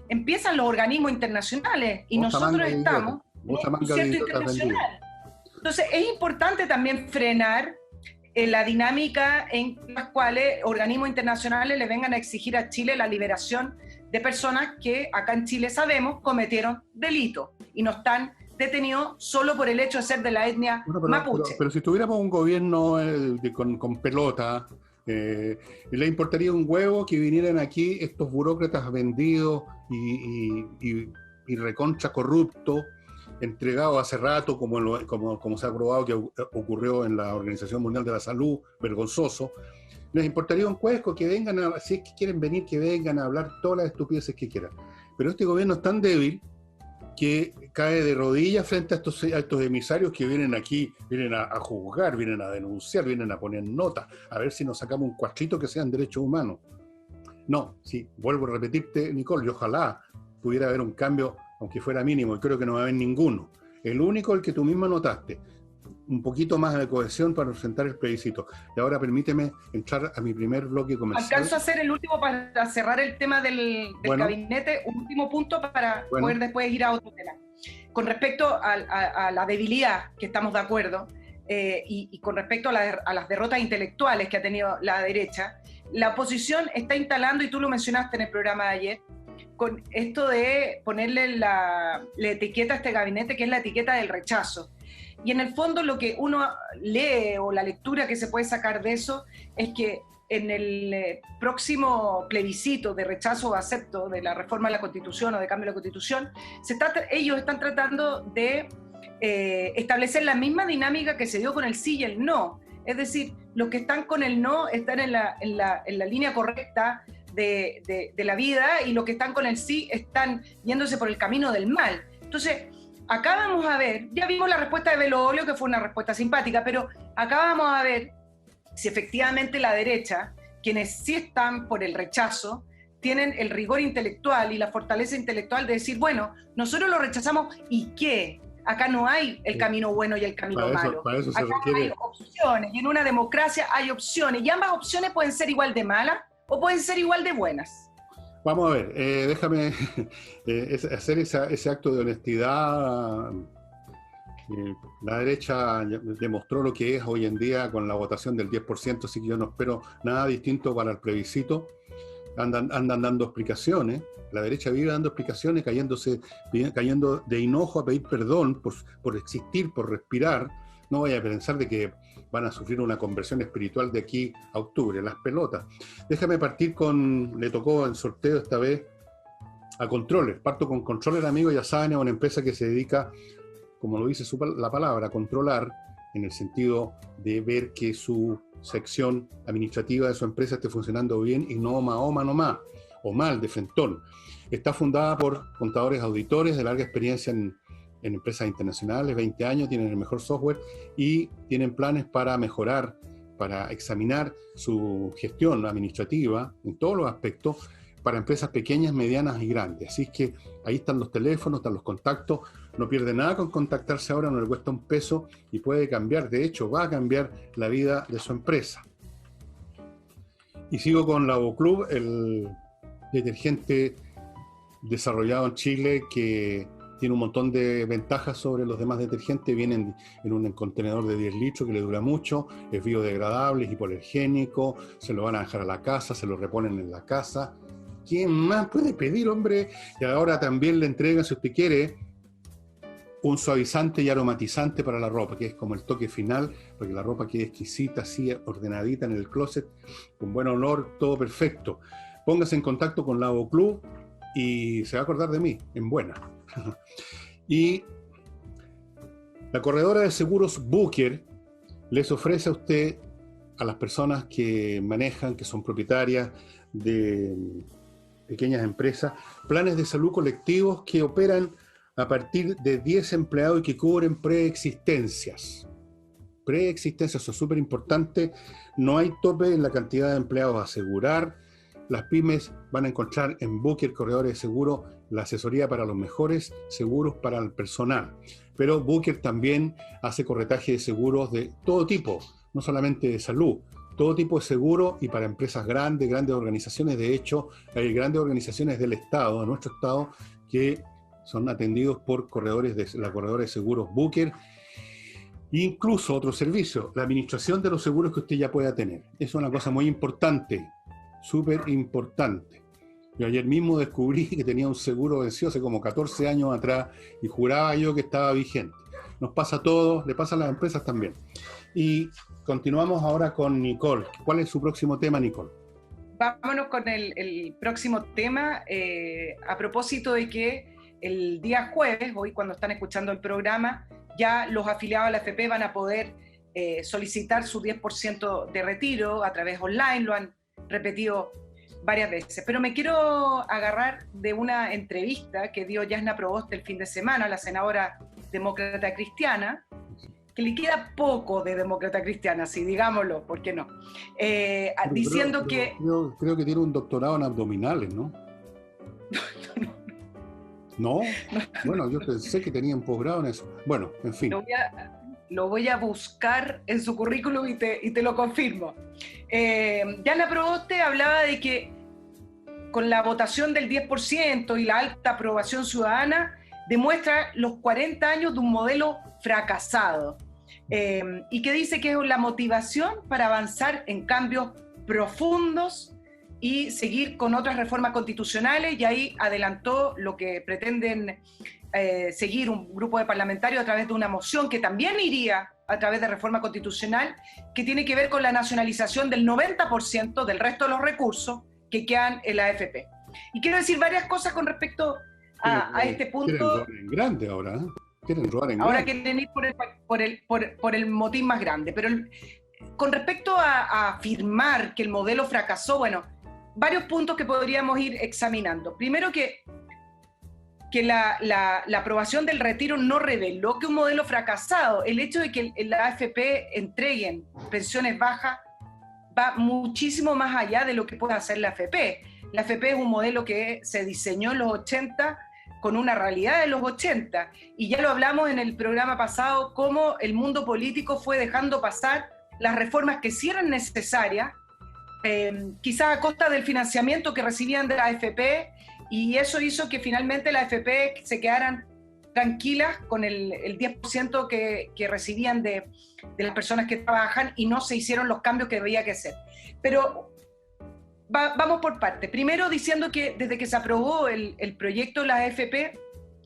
empiezan los organismos internacionales y nosotros estamos en un concierto internacional. Entonces es importante también frenar la dinámica en las cuales organismos internacionales le vengan a exigir a Chile la liberación de personas que acá en Chile sabemos cometieron delitos y no están detenidos solo por el hecho de ser de la etnia mapuche. Pero si tuviéramos un gobierno con pelota, le importaría un huevo que vinieran aquí estos burócratas vendidos y recontra corruptos, entregados hace rato, como se ha probado que ocurrió en la Organización Mundial de la Salud, vergonzoso. Les importaría un cuesco que vengan si es que quieren venir, que vengan a hablar todas las estupideces que quieran. Pero este gobierno es tan débil que cae de rodillas frente a estos emisarios que vienen aquí, vienen a juzgar, vienen a denunciar, vienen a poner notas, a ver si nos sacamos un cuastrito que sean derechos humanos. No, sí, vuelvo a repetirte, Nicole, y ojalá pudiera haber un cambio, aunque fuera mínimo, y creo que no va a haber ninguno. El único, el que tú mismo notaste, un poquito más de cohesión para enfrentar el plebiscito. Y ahora permíteme entrar a mi primer bloque comercial. Alcanzo a hacer el último para cerrar el tema del gabinete, un último punto para poder después ir a otro tema. Con respecto a la debilidad, que estamos de acuerdo, y con respecto a las derrotas intelectuales que ha tenido la derecha, la oposición está instalando, y tú lo mencionaste en el programa de ayer, con esto de ponerle la etiqueta a este gabinete, que es la etiqueta del rechazo. Y en el fondo lo que uno lee, o la lectura que se puede sacar de eso, es que en el próximo plebiscito de rechazo o acepto de la reforma de la Constitución o de cambio de la Constitución, ellos están tratando de establecer la misma dinámica que se dio con el sí y el no. Es decir, los que están con el no están en la línea correcta de la vida, y los que están con el sí están yéndose por el camino del mal. Entonces, acá vamos a ver, ya vimos la respuesta de Belolio, que fue una respuesta simpática, pero acá vamos a ver si efectivamente la derecha, quienes sí están por el rechazo, tienen el rigor intelectual y la fortaleza intelectual de decir, bueno, nosotros lo rechazamos, ¿y qué? Acá no hay el camino bueno y el camino malo. Para eso se acá requiere... hay opciones, y en una democracia hay opciones, y ambas opciones pueden ser igual de malas o pueden ser igual de buenas. Vamos a ver, déjame hacer ese acto de honestidad. La derecha demostró lo que es hoy en día con la votación del 10%, así que yo no espero nada distinto para el plebiscito. Andan dando explicaciones, la derecha vive dando explicaciones, cayendo de hinojo a pedir perdón por existir, por respirar. No vaya a pensar de que van a sufrir una conversión espiritual de aquí a octubre, las pelotas. Déjame partir le tocó en sorteo esta vez a Controller. Parto con Controller, amigo, ya saben, es una empresa que se dedica, como lo dice la palabra, a controlar, en el sentido de ver que su sección administrativa de su empresa esté funcionando bien y no Mahoma nomás, o mal, de frentón. Está fundada por contadores auditores de larga experiencia en empresas internacionales, 20 años, tienen el mejor software y tienen planes para mejorar, para examinar su gestión administrativa en todos los aspectos para empresas pequeñas, medianas y grandes. Así es que ahí están los teléfonos, están los contactos, no pierde nada con contactarse ahora, no le cuesta un peso y puede cambiar, de hecho va a cambiar la vida de su empresa. Y sigo con Lavoclub, el detergente desarrollado en Chile que tiene un montón de ventajas sobre los demás detergentes. Vienen en un contenedor de 10 litros que le dura mucho, es biodegradable, es hipoalergénico, se lo van a dejar a la casa, se lo reponen en la casa. ¿Quién más puede pedir, hombre? Y ahora también le entregan, si usted quiere, un suavizante y aromatizante para la ropa, que es como el toque final, para que la ropa quede exquisita, así ordenadita en el closet, con buen olor, todo perfecto. Póngase en contacto con Lavoclub y se va a acordar de mí, en buena. Y la corredora de seguros Booker les ofrece a usted, a las personas que manejan, que son propietarias de pequeñas empresas, planes de salud colectivos que operan a partir de 10 empleados y que cubren preexistencias. Preexistencias, eso es súper importante. No hay tope en la cantidad de empleados a asegurar. Las pymes van a encontrar en Booker Corredores de Seguro la asesoría para los mejores seguros para el personal. Pero Booker también hace corretaje de seguros de todo tipo, no solamente de salud, todo tipo de seguro y para empresas grandes, grandes organizaciones. De hecho, hay grandes organizaciones del Estado, de nuestro Estado, que son atendidos por la corredora de seguros Booker. Incluso otro servicio, la administración de los seguros que usted ya pueda tener. Es una cosa muy importante, súper importante. Yo ayer mismo descubrí que tenía un seguro vencido hace como 14 años atrás y juraba yo que estaba vigente. Nos pasa a todos, le pasa a las empresas también. Y continuamos ahora con Nicole. ¿Cuál es su próximo tema, Nicole? Vámonos con el próximo tema, a propósito de que el día jueves, hoy cuando están escuchando el programa, ya los afiliados a la AFP van a poder solicitar su 10% de retiro a través online, lo han repetido varias veces. Pero me quiero agarrar de una entrevista que dio Jasna Proboste el fin de semana, la senadora demócrata cristiana, que le queda poco de demócrata cristiana, sí, digámoslo, ¿por qué no? Diciendo que... Creo que tiene un doctorado en abdominales, ¿no? ¿No? Bueno, yo pensé que tenía un posgrado en eso. Bueno, en fin. Lo voy a buscar en su currículum y te lo confirmo. Jasna Proboste hablaba de que con la votación del 10% y la alta aprobación ciudadana, demuestra los 40 años de un modelo fracasado. Y que dice que es la motivación para avanzar en cambios profundos y seguir con otras reformas constitucionales, y ahí adelantó lo que pretenden seguir un grupo de parlamentarios a través de una moción que también iría a través de reforma constitucional, que tiene que ver con la nacionalización del 90% del resto de los recursos que quedan en la AFP. Y quiero decir varias cosas con respecto a este punto. Quieren robar en grande ahora, ¿eh? Quieren robar en ahora grande. quieren ir por el motín más grande. Pero con respecto a afirmar que el modelo fracasó, bueno, varios puntos que podríamos ir examinando. Primero que la aprobación del retiro no reveló que un modelo fracasado. El hecho de que la AFP entreguen pensiones bajas va muchísimo más allá de lo que puede hacer la AFP. La AFP es un modelo que se diseñó en los 80 con una realidad de los 80, y ya lo hablamos en el programa pasado, cómo el mundo político fue dejando pasar las reformas que sí eran necesarias, quizás a costa del financiamiento que recibían de la AFP, y eso hizo que finalmente la AFP se quedaran tranquilas con el 10% que recibían de las personas que trabajan, y no se hicieron los cambios que había que hacer. Pero vamos por partes. Primero diciendo que desde que se aprobó el proyecto de la AFP,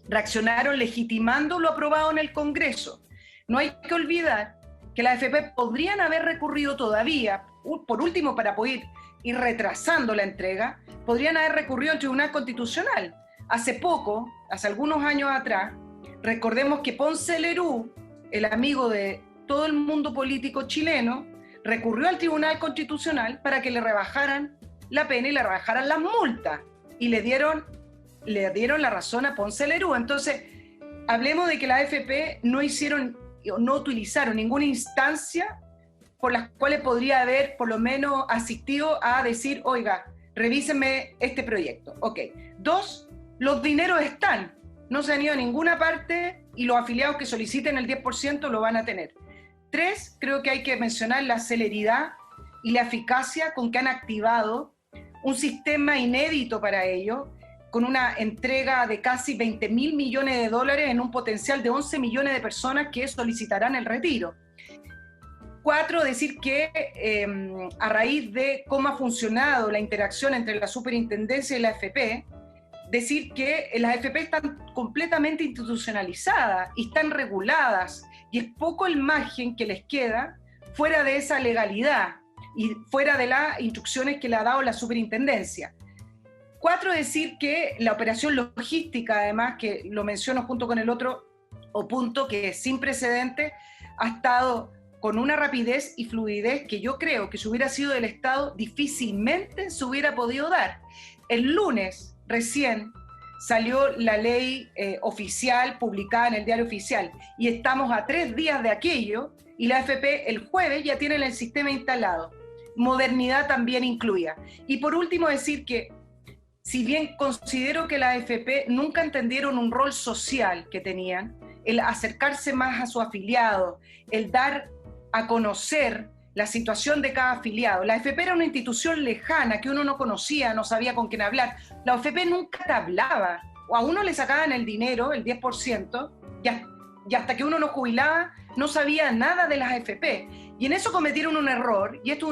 reaccionaron legitimando lo aprobado en el Congreso. No hay que olvidar que la AFP podrían haber recurrido todavía, por último para poder ir retrasando la entrega, podrían haber recurrido al Tribunal Constitucional. Hace poco, hace algunos años atrás, recordemos que Ponce Lerú, el amigo de todo el mundo político chileno, recurrió al Tribunal Constitucional para que le rebajaran la pena y le rebajaran las multas, y le dieron la razón a Ponce Lerú. Entonces, hablemos de que la AFP no utilizaron ninguna instancia por las cuales podría haber por lo menos asistido a decir, oiga, revísenme este proyecto. Ok. 2, los dineros están, no se han ido a ninguna parte, y los afiliados que soliciten el 10% lo van a tener. 3, creo que hay que mencionar la celeridad y la eficacia con que han activado un sistema inédito para ello, con una entrega de casi 20.000 millones de dólares en un potencial de 11 millones de personas que solicitarán el retiro. 4, decir que a raíz de cómo ha funcionado la interacción entre la superintendencia y la AFP, decir que las AFP están completamente institucionalizadas y están reguladas, y es poco el margen que les queda fuera de esa legalidad y fuera de las instrucciones que le ha dado la superintendencia. 4, decir que la operación logística, además, que lo menciono junto con el otro punto, que es sin precedentes, ha estado con una rapidez y fluidez que yo creo que si hubiera sido del Estado difícilmente se hubiera podido dar. El lunes recién salió la ley oficial publicada en el Diario Oficial y estamos a 3 días de aquello y la AFP el jueves ya tiene el sistema instalado, modernidad también incluida. Y por último decir que si bien considero que la AFP nunca entendieron un rol social que tenían, el acercarse más a su afiliado, el dar a conocer la situación de cada afiliado. La AFP era una institución lejana que uno no conocía, no sabía con quién hablar. La AFP nunca te hablaba, o a uno le sacaban el dinero, el 10%, y hasta que uno no jubilaba no sabía nada de las AFP. Y en eso cometieron un error, y esto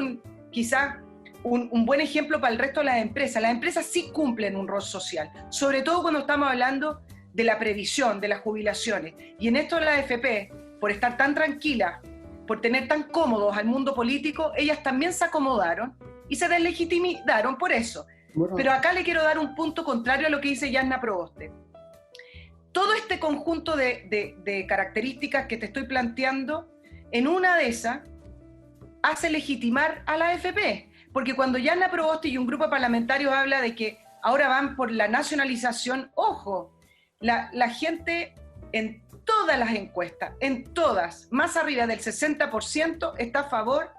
quizás un buen ejemplo para el resto de las empresas. Las empresas sí cumplen un rol social, sobre todo cuando estamos hablando de la previsión, de las jubilaciones. Y en esto la AFP, por estar tan tranquila, por tener tan cómodos al mundo político, ellas también se acomodaron y se deslegitimizaron por eso. Bueno. Pero acá le quiero dar un punto contrario a lo que dice Jasna Proboste. Todo este conjunto de características que te estoy planteando, en una de esas, hace legitimar a la AFP. Porque cuando Jasna Proboste y un grupo de parlamentarios habla de que ahora van por la nacionalización, ojo, la gente en todas las encuestas, en todas, más arriba del 60% está a favor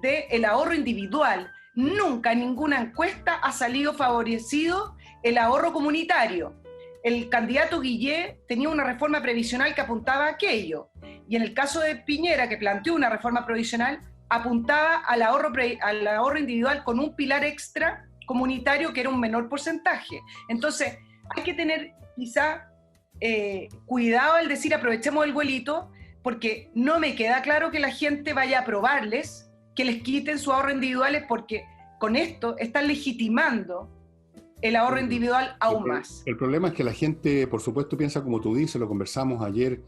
del ahorro individual. Nunca en ninguna encuesta ha salido favorecido el ahorro comunitario. El candidato Guillé tenía una reforma previsional que apuntaba a aquello. Y en el caso de Piñera, que planteó una reforma provisional, apuntaba al ahorro individual con un pilar extra comunitario que era un menor porcentaje. Entonces, hay que tener quizá cuidado al decir aprovechemos el vuelito, porque no me queda claro que la gente vaya a aprobarles que les quiten sus ahorros individuales, porque con esto están legitimando el ahorro individual aún más. El problema es que la gente, por supuesto, piensa como tú dices, lo conversamos ayer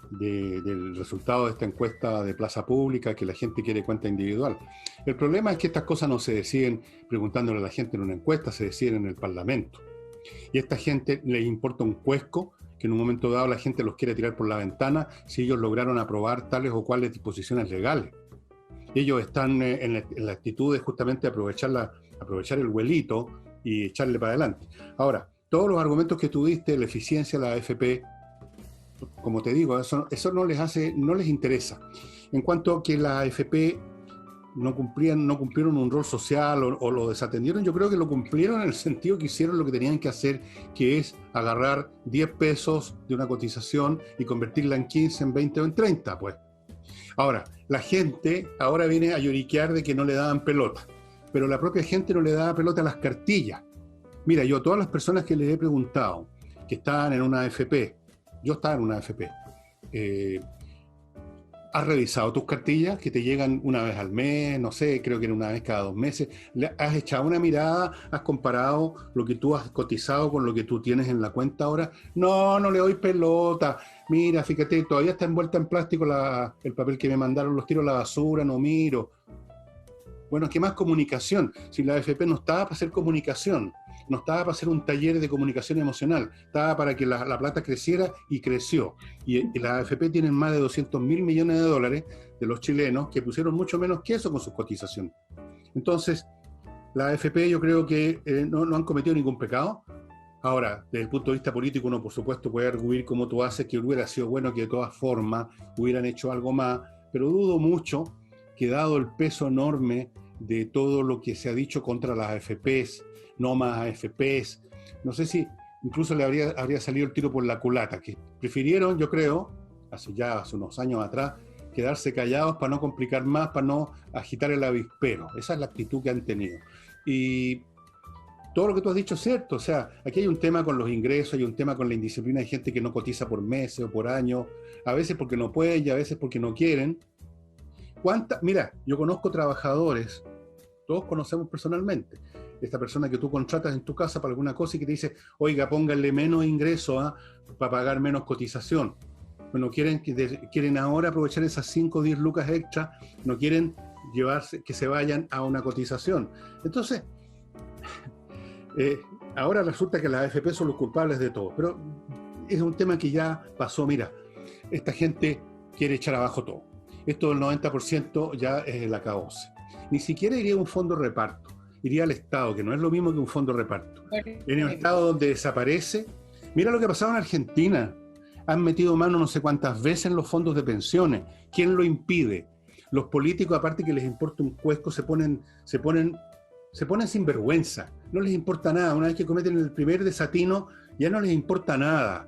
del resultado de esta encuesta de Plaza Pública, que la gente quiere cuenta individual. El problema es que estas cosas no se deciden preguntándole a la gente en una encuesta, se deciden en el Parlamento. Y a esta gente les importa un cuesco que en un momento dado la gente los quiere tirar por la ventana si ellos lograron aprobar tales o cuales disposiciones legales. Ellos están en la actitud de justamente aprovechar el vuelito y echarle para adelante. Ahora, todos los argumentos que tú diste, la eficiencia de la AFP, como te digo, eso no les interesa. En cuanto a que la AFP no cumplieron un rol social o lo desatendieron, yo creo que lo cumplieron en el sentido que hicieron lo que tenían que hacer, que es agarrar 10 pesos de una cotización y convertirla en 15, en 20 o en 30, pues. Ahora, la gente ahora viene a lloriquear de que no le daban pelota, pero la propia gente no le daba pelota a las cartillas. Mira, yo a todas las personas que les he preguntado que estaban en una AFP, yo estaba en una AFP, ¿has revisado tus cartillas que te llegan una vez al mes? No sé, creo que era una vez cada 2 meses. ¿Has echado una mirada? ¿Has comparado lo que tú has cotizado con lo que tú tienes en la cuenta ahora? No le doy pelota. Mira, fíjate, todavía está envuelta en plástico el papel que me mandaron, los tiro a la basura, no miro. Bueno, ¿qué más comunicación? Si la AFP no estaba para hacer comunicación, no estaba para hacer un taller de comunicación emocional, estaba para que la plata creciera y creció. Y la AFP tienen más de 200.000 millones de dólares de los chilenos que pusieron mucho menos que eso con sus cotizaciones. Entonces, la AFP yo creo que no han cometido ningún pecado. Ahora, desde el punto de vista político, uno por supuesto puede arguir como tú haces, que hubiera sido bueno que de todas formas hubieran hecho algo más, pero dudo mucho que dado el peso enorme de todo lo que se ha dicho contra las AFPs, no más AFPs, no sé si incluso le habría salido el tiro por la culata, que prefirieron, yo creo, hace unos años atrás, quedarse callados para no complicar más, para no agitar el avispero. Esa es la actitud que han tenido. Y todo lo que tú has dicho es cierto. O sea, aquí hay un tema con los ingresos, hay un tema con la indisciplina. Hay gente que no cotiza por meses o por años, a veces porque no pueden y a veces porque no quieren. Mira, yo conozco trabajadores, todos conocemos personalmente, esta persona que tú contratas en tu casa para alguna cosa y que te dice, oiga, pónganle menos ingreso para pagar menos cotización. Bueno, quieren ahora aprovechar esas 5 o 10 lucas extra, no quieren llevarse, que se vayan a una cotización. Entonces, ahora resulta que las AFP son los culpables de todo, pero es un tema que ya pasó. Mira, esta gente quiere echar abajo todo. Esto del 90% ya es el acabose. Ni siquiera iría a un fondo de reparto, iría al Estado, que no es lo mismo que un fondo de reparto. En el Estado donde desaparece, mira lo que ha pasado en Argentina. Han metido mano no sé cuántas veces en los fondos de pensiones. ¿Quién lo impide? Los políticos, aparte que les importa un cuesco, se ponen sin vergüenza. No les importa nada. Una vez que cometen el primer desatino, ya no les importa nada.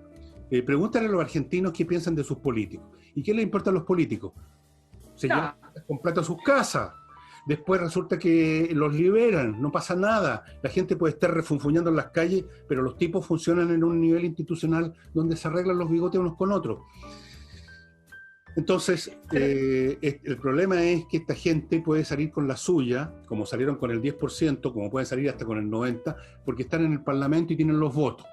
Pregúntale a los argentinos qué piensan de sus políticos. ¿Y qué les importa a los políticos? Se llevan con plata a sus casas. Después resulta que los liberan, no pasa nada. La gente puede estar refunfuñando en las calles, pero los tipos funcionan en un nivel institucional donde se arreglan los bigotes unos con otros. Entonces, el problema es que esta gente puede salir con la suya, como salieron con el 10%, como pueden salir hasta con el 90%, porque están en el Parlamento y tienen los votos.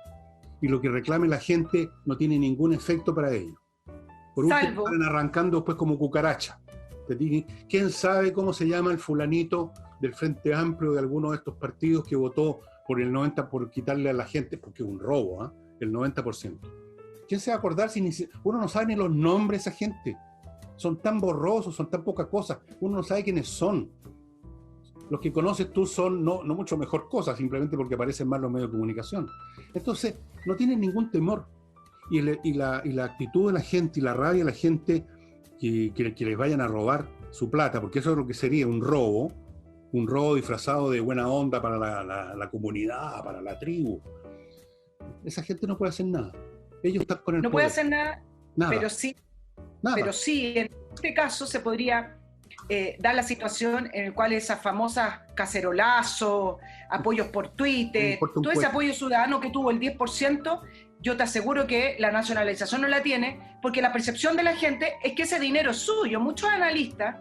Y lo que reclame la gente no tiene ningún efecto para ellos. Por último, están arrancando después como cucaracha. ¿Quién sabe cómo se llama el fulanito del Frente Amplio de alguno de estos partidos que votó por el 90% por quitarle a la gente, porque es un robo, el 90%? ¿Quién se va a acordar si uno no sabe ni los nombres de esa gente? Son tan borrosos, son tan pocas cosas, uno no sabe quiénes son. Los que conoces tú son no mucho mejor cosa, simplemente porque aparecen más los medios de comunicación. Entonces, no tienen ningún temor. Y la actitud de la gente y la rabia de la gente que les vayan a robar su plata, porque eso es lo que sería un robo disfrazado de buena onda para la comunidad, para la tribu. Esa gente no puede hacer nada. Ellos están con el no poder. puede hacer nada. Pero sí, en este caso se podría dar la situación en la cual esas famosas cacerolazos, apoyos por Twitter, todo ese apoyo ciudadano que tuvo el 10%, yo te aseguro que la nacionalización no la tiene, porque la percepción de la gente es que ese dinero es suyo. Muchos analistas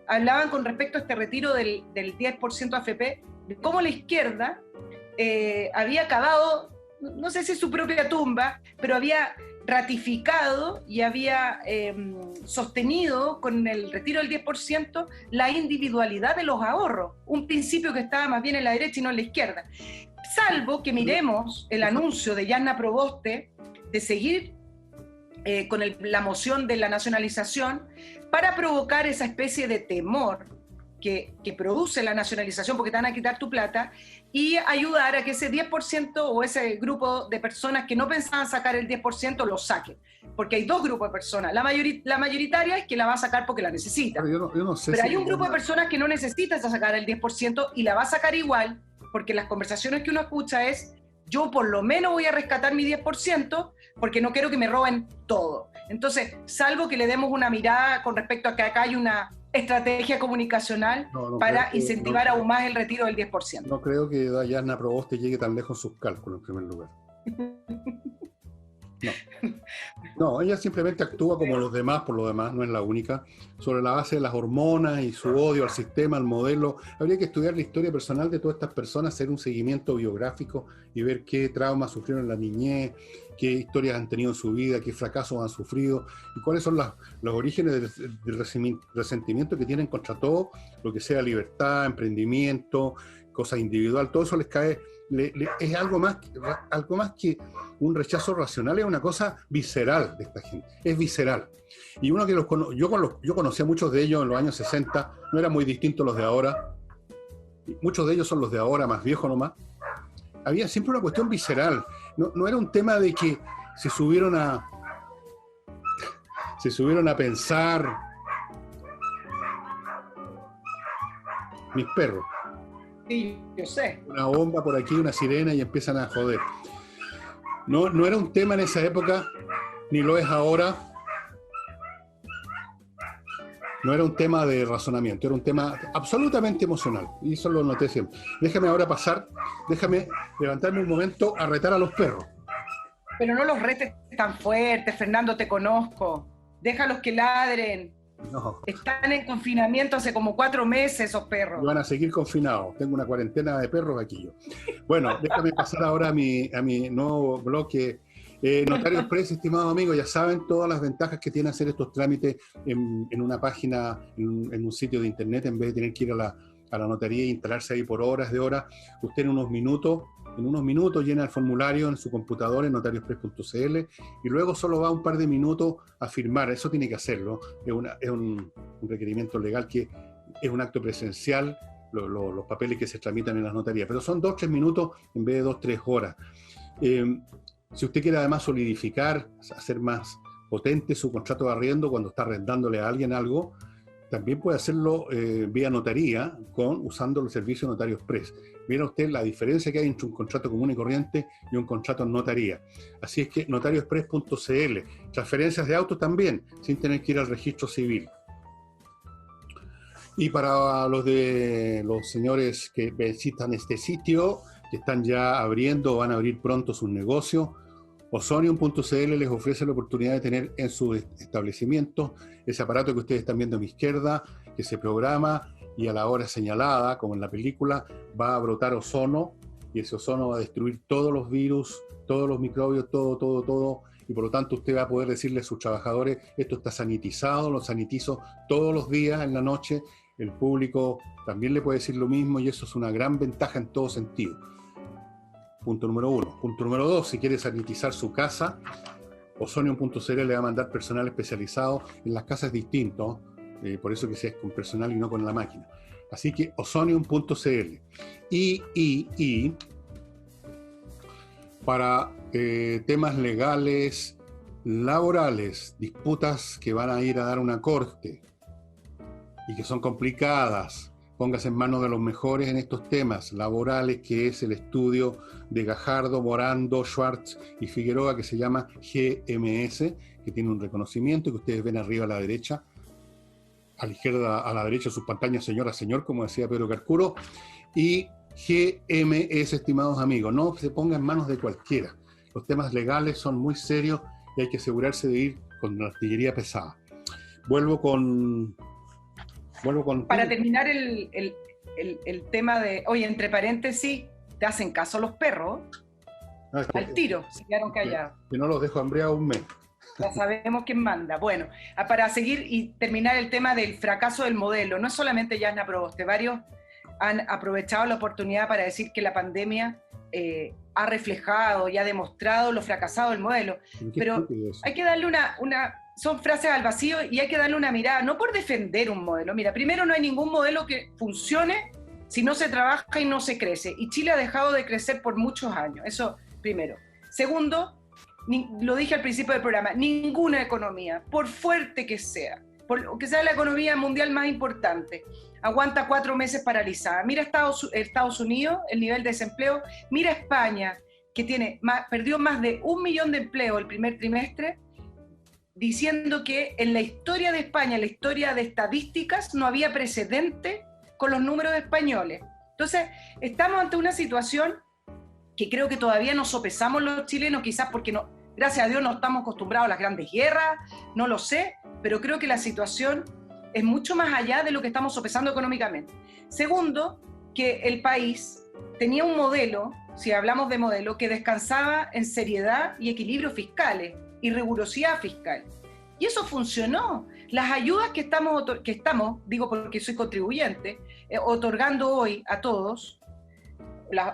hablaban con respecto a este retiro del 10% AFP, de cómo la izquierda había cavado, no sé si su propia tumba, pero había ratificado y había sostenido con el retiro del 10% la individualidad de los ahorros, un principio que estaba más bien en la derecha y no en la izquierda. Salvo que miremos el anuncio de Yanna Proboste de seguir con la moción de la nacionalización para provocar esa especie de temor que produce la nacionalización porque te van a quitar tu plata y ayudar a que ese 10% o ese grupo de personas que no pensaban sacar el 10% lo saquen. Porque hay dos grupos de personas. La mayoritaria es que la va a sacar porque la necesita. Pero yo no sé Pero si hay un grupo de personas que no necesita sacar el 10% y la va a sacar igual, porque las conversaciones que uno escucha es: yo por lo menos voy a rescatar mi 10% porque no quiero que me roben todo. Entonces, salvo que le demos una mirada con respecto a que acá hay una estrategia comunicacional para incentivar aún más el retiro del 10%. No creo que Yanna Proboste llegue tan lejos en sus cálculos, en primer lugar. No, ella simplemente actúa como los demás, por lo demás, no es la única, sobre la base de las hormonas y su odio al sistema, al modelo. Habría que estudiar la historia personal de todas estas personas, hacer un seguimiento biográfico y ver qué traumas sufrieron en la niñez, qué historias han tenido en su vida, qué fracasos han sufrido y cuáles son los orígenes del resentimiento que tienen contra todo lo que sea libertad, emprendimiento, cosa individual. Todo eso les cae, es algo más que un rechazo racional, es una cosa visceral de esta gente, es visceral. Y uno que yo conocí a muchos de ellos en los años 60, no eran muy distintos los de ahora, muchos de ellos son los de ahora, más viejos nomás. Había siempre una cuestión visceral, no era un tema de que se subieron a pensar mis perros. Sí, yo sé. Una bomba por aquí, una sirena y empiezan a joder. No era un tema en esa época, ni lo es ahora. No era un tema de razonamiento, era un tema absolutamente emocional. Y eso lo noté siempre. Déjame ahora pasar, déjame levantarme un momento a retar a los perros. Pero no los retes tan fuerte, Fernando, te conozco. Déjalos que ladren. No. Están en confinamiento hace como 4 meses esos perros. Y van a seguir confinados. Tengo una cuarentena de perros aquí yo. Bueno, déjame pasar ahora a mi nuevo bloque. Notario Express, estimados amigos, ya saben todas las ventajas que tiene hacer estos trámites en una página, en un sitio de internet, en vez de tener que ir a la notaría e instalarse ahí por horas de horas. Usted en unos minutos llena el formulario en su computadora en notarioexpress.cl y luego solo va un par de minutos a firmar. Eso tiene que hacerlo. Es un requerimiento legal que es un acto presencial, los papeles que se tramitan en las notarías, pero son 2-3 minutos en vez de 2-3 horas. Si usted quiere además solidificar, hacer más potente su contrato de arriendo cuando está arrendándole a alguien algo, también puede hacerlo vía notaría usando el servicio Notario Express. Mira usted la diferencia que hay entre un contrato común y corriente y un contrato en notaría. Así es que notarioexpress.cl. Transferencias de autos también, sin tener que ir al registro civil. Y para los señores que visitan este sitio, que están ya abriendo o van a abrir pronto sus negocios, Ozonium.cl les ofrece la oportunidad de tener en su establecimiento ese aparato que ustedes están viendo a mi izquierda, que se programa y a la hora señalada, como en la película, va a brotar ozono, y ese ozono va a destruir todos los virus, todos los microbios, todo, y por lo tanto usted va a poder decirle a sus trabajadores, esto está sanitizado, lo sanitizo todos los días en la noche. El público también le puede decir lo mismo y eso es una gran ventaja en todo sentido. Punto número 1. Punto número 2, si quiere sanitizar su casa, Ozonium.cl le va a mandar personal especializado. En las casas es distinto, por eso que sea con personal y no con la máquina. Así que Ozonium.cl. Y para temas legales, laborales, disputas que van a ir a dar una corte y que son complicadas, póngase en manos de los mejores en estos temas laborales, que es el estudio de Gajardo, Morando, Schwartz y Figueroa, que se llama GMS, que tiene un reconocimiento que ustedes ven arriba a la derecha, a la izquierda, a la derecha de sus pantallas, señora, señor, como decía Pedro Carcuro, y GMS, estimados amigos, no se ponga en manos de cualquiera. Los temas legales son muy serios y hay que asegurarse de ir con la artillería pesada. Vuelvo con... Para terminar el tema de, oye, entre paréntesis, te hacen caso los perros, al tiro, se quedaron callados. Que no los dejo hambriados un mes. Ya sabemos quién manda. Bueno, para seguir y terminar el tema del fracaso del modelo, no es solamente Yasna Proboste, varios han aprovechado la oportunidad para decir que la pandemia ha reflejado y ha demostrado lo fracasado del modelo. Pero hay que darle son frases al vacío y hay que darle una mirada, no por defender un modelo. Mira, primero, no hay ningún modelo que funcione si no se trabaja y no se crece. Y Chile ha dejado de crecer por muchos años. Eso primero. Segundo, lo dije al principio del programa, ninguna economía, por fuerte que sea, por que sea la economía mundial más importante, aguanta 4 meses paralizada. Mira Estados Unidos, el nivel de desempleo. Mira España, que perdió más de 1 millón de empleos el primer trimestre, diciendo que en la historia de España, en la historia de estadísticas, no había precedente con los números españoles. Entonces, estamos ante una situación que creo que todavía nos sopesamos los chilenos, quizás porque no, gracias a Dios no estamos acostumbrados a las grandes guerras, no lo sé, pero creo que la situación es mucho más allá de lo que estamos sopesando económicamente. Segundo, que el país tenía un modelo, si hablamos de modelo, que descansaba en seriedad y equilibrios fiscales y rigurosidad fiscal. Y eso funcionó. Las ayudas que estamos, digo porque soy contribuyente, otorgando hoy a todos,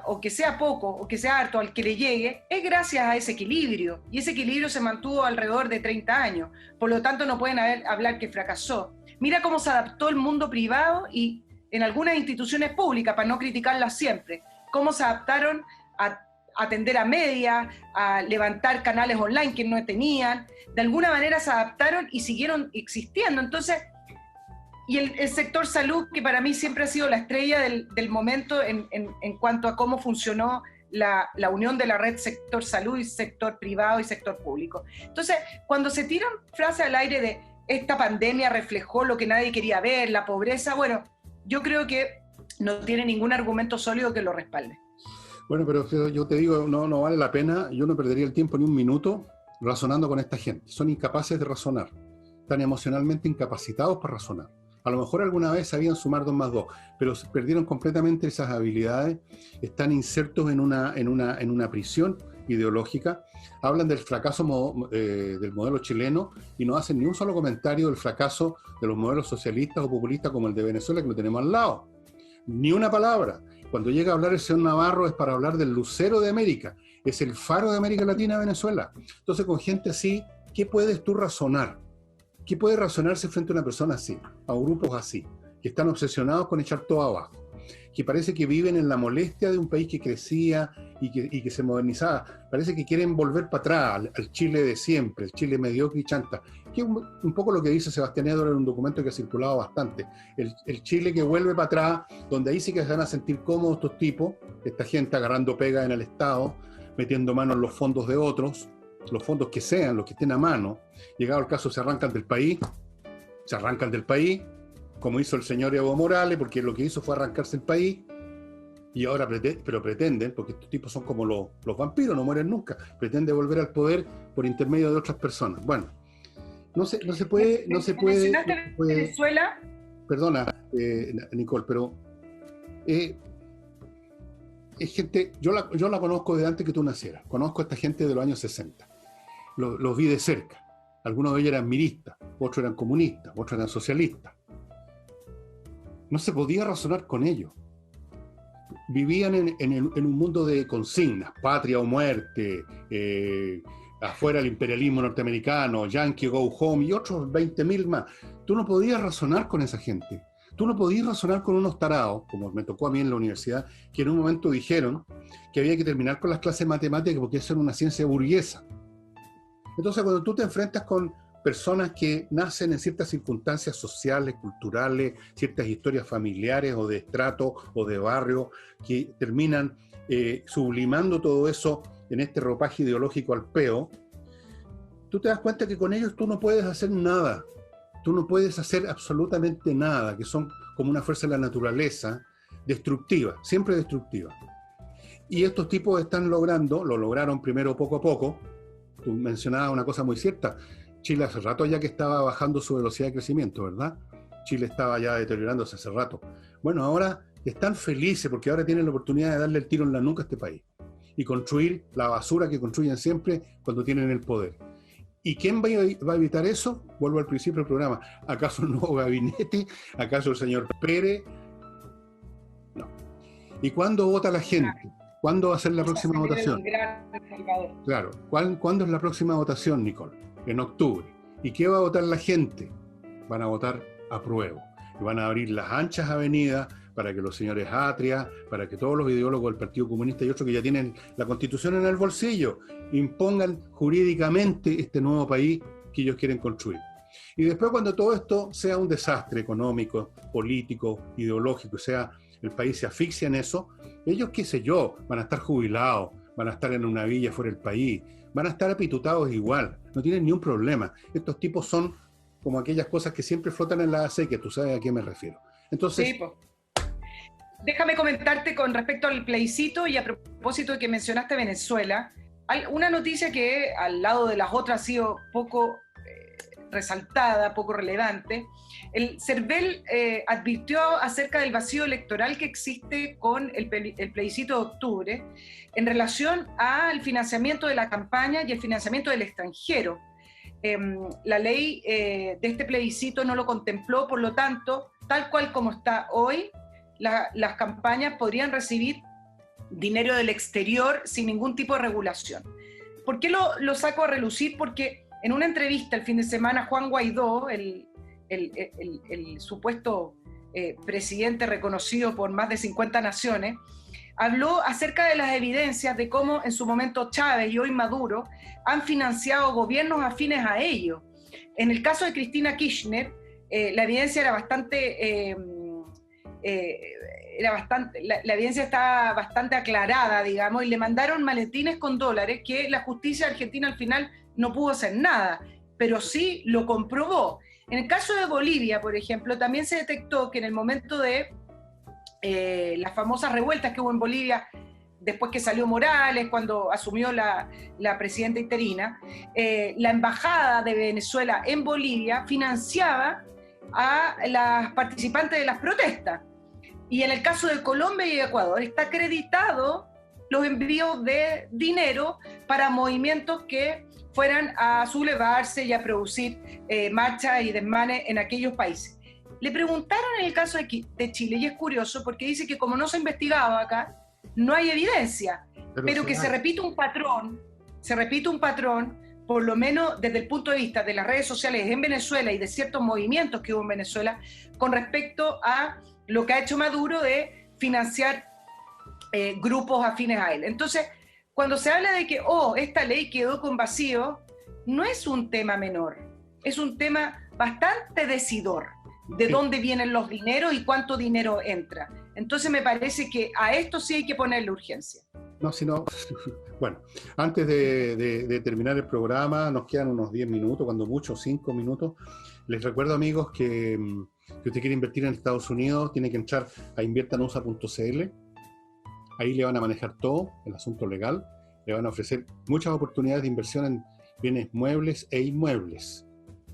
o que sea poco o que sea harto al que le llegue, es gracias a ese equilibrio. Y ese equilibrio se mantuvo alrededor de 30 años. Por lo tanto, no pueden hablar que fracasó. Mira cómo se adaptó el mundo privado y en algunas instituciones públicas, para no criticarlas siempre, cómo se adaptaron a atender a medias, a levantar canales online que no tenían. De alguna manera se adaptaron y siguieron existiendo. Entonces, y el sector salud, que para mí siempre ha sido la estrella del momento en cuanto a cómo funcionó la unión de la red sector salud y sector privado y sector público. Entonces, cuando se tiran frases al aire de esta pandemia reflejó lo que nadie quería ver, la pobreza. Bueno, yo creo que no tiene ningún argumento sólido que lo respalde. Bueno, pero yo te digo, no vale la pena, yo no perdería el tiempo ni un minuto razonando con esta gente. Son incapaces de razonar, están emocionalmente incapacitados para razonar. A lo mejor alguna vez sabían sumar 2 más 2, pero perdieron completamente esas habilidades, están insertos en una prisión ideológica, hablan del fracaso del modelo chileno y no hacen ni un solo comentario del fracaso de los modelos socialistas o populistas como el de Venezuela, que lo tenemos al lado. Ni una palabra. Cuando llega a hablar el señor Navarro es para hablar del lucero de América, es el faro de América Latina, Venezuela. Entonces, con gente así, ¿qué puedes tú razonar? ¿Qué puede razonarse frente a una persona así, a grupos así, que están obsesionados con echar todo abajo, que parece que viven en la molestia de un país que crecía y que se modernizaba? Parece que quieren volver para atrás, al Chile de siempre, el Chile mediocre y chanta, que es un poco lo que dice Sebastián Edor en un documento que ha circulado bastante, el Chile que vuelve para atrás, donde ahí sí que se van a sentir cómodos estos tipos, esta gente agarrando pega en el Estado, metiendo mano en los fondos de otros, los fondos que sean, los que estén a mano. Llegado el caso, se arrancan del país, como hizo el señor Evo Morales, porque lo que hizo fue arrancarse el país, y ahora pretenden, porque estos tipos son como los vampiros, no mueren nunca, pretenden volver al poder por intermedio de otras personas. Bueno, no se puede. ¿Mencionaste Venezuela? Perdona, Nicole, pero es gente, yo la conozco desde antes que tú nacieras, conozco a esta gente de los años 60. Los vi de cerca. Algunos de ellos eran miristas, otros eran comunistas, otros eran socialistas. No se podía razonar con ellos. Vivían en un mundo de consignas, patria o muerte, afuera el imperialismo norteamericano, Yankee Go Home y otros 20.000 más. Tú no podías razonar con esa gente. Tú no podías razonar con unos tarados, como me tocó a mí en la universidad, que en un momento dijeron que había que terminar con las clases de matemáticas porque eso era una ciencia burguesa. Entonces, cuando tú te enfrentas con personas que nacen en ciertas circunstancias sociales, culturales, ciertas historias familiares o de estrato o de barrio, que terminan sublimando todo eso en este ropaje ideológico al peo, tú te das cuenta que con ellos tú no puedes hacer nada. Tú no puedes hacer absolutamente nada, que son como una fuerza de la naturaleza, destructiva, siempre destructiva. Y estos tipos lo lograron primero poco a poco. Tú mencionabas una cosa muy cierta, Chile hace rato ya que estaba bajando su velocidad de crecimiento, ¿verdad? Chile estaba ya deteriorándose hace rato. Bueno, ahora están felices porque ahora tienen la oportunidad de darle el tiro en la nuca a este país y construir la basura que construyen siempre cuando tienen el poder. ¿Y quién va a evitar eso? Vuelvo al principio del programa. ¿Acaso el nuevo gabinete? ¿Acaso el señor Pérez? No. ¿Y cuándo vota la gente? ¿Cuándo va a ser la próxima votación? Claro. ¿Cuándo es la próxima votación, Nicole? En octubre. ¿Y qué va a votar la gente? Van a votar apruebo. Y van a abrir las anchas avenidas para que los señores Atria, para que todos los ideólogos del Partido Comunista y otros que ya tienen la Constitución en el bolsillo, impongan jurídicamente este nuevo país que ellos quieren construir. Y después, cuando todo esto sea un desastre económico, político, ideológico, el país se asfixia en eso, ellos, qué sé yo, van a estar jubilados, van a estar en una villa fuera del país, van a estar apitutados igual, no tienen ni un problema. Estos tipos son como aquellas cosas que siempre flotan en la acequia, tú sabes a qué me refiero. Entonces, sí, déjame comentarte con respecto al plebiscito y a propósito de que mencionaste Venezuela, hay una noticia que al lado de las otras ha sido poco resaltada, poco relevante. El CERVEL advirtió acerca del vacío electoral que existe con el plebiscito de octubre en relación al financiamiento de la campaña y el financiamiento del extranjero. La ley de este plebiscito no lo contempló, por lo tanto, tal cual como está hoy, las campañas podrían recibir dinero del exterior sin ningún tipo de regulación. ¿Por qué lo saco a relucir? Porque en una entrevista el fin de semana, Juan Guaidó, el supuesto presidente reconocido por más de 50 naciones, habló acerca de las evidencias de cómo en su momento Chávez y hoy Maduro han financiado gobiernos afines a ellos. En el caso de Cristina Kirchner, la evidencia era bastante... la evidencia estaba bastante aclarada, digamos, y le mandaron maletines con dólares que la justicia argentina al final no pudo hacer nada, pero sí lo comprobó. En el caso de Bolivia, por ejemplo, también se detectó que en el momento de las famosas revueltas que hubo en Bolivia, después que salió Morales, cuando asumió la presidenta interina, la embajada de Venezuela en Bolivia financiaba a las participantes de las protestas. Y en el caso de Colombia y Ecuador está acreditado los envíos de dinero para movimientos que fueran a sublevarse y a producir marchas y desmanes en aquellos países. Le preguntaron en el caso de Chile, y es curioso porque dice que como no se ha investigado acá, no hay evidencia, pero que se repite un patrón, por lo menos desde el punto de vista de las redes sociales en Venezuela y de ciertos movimientos que hubo en Venezuela, con respecto a lo que ha hecho Maduro de financiar grupos afines a él. Entonces, cuando se habla de que, esta ley quedó con vacío, no es un tema menor, es un tema bastante decidor de dónde vienen los dineros y cuánto dinero entra. Entonces me parece que a esto sí hay que ponerle urgencia. No, sino, bueno, antes de terminar el programa, nos quedan unos 10 minutos, cuando mucho 5 minutos. Les recuerdo, amigos, que si usted quiere invertir en Estados Unidos, tiene que entrar a inviertanusa.cl. Ahí le van a manejar todo, el asunto legal. Le van a ofrecer muchas oportunidades de inversión en bienes muebles e inmuebles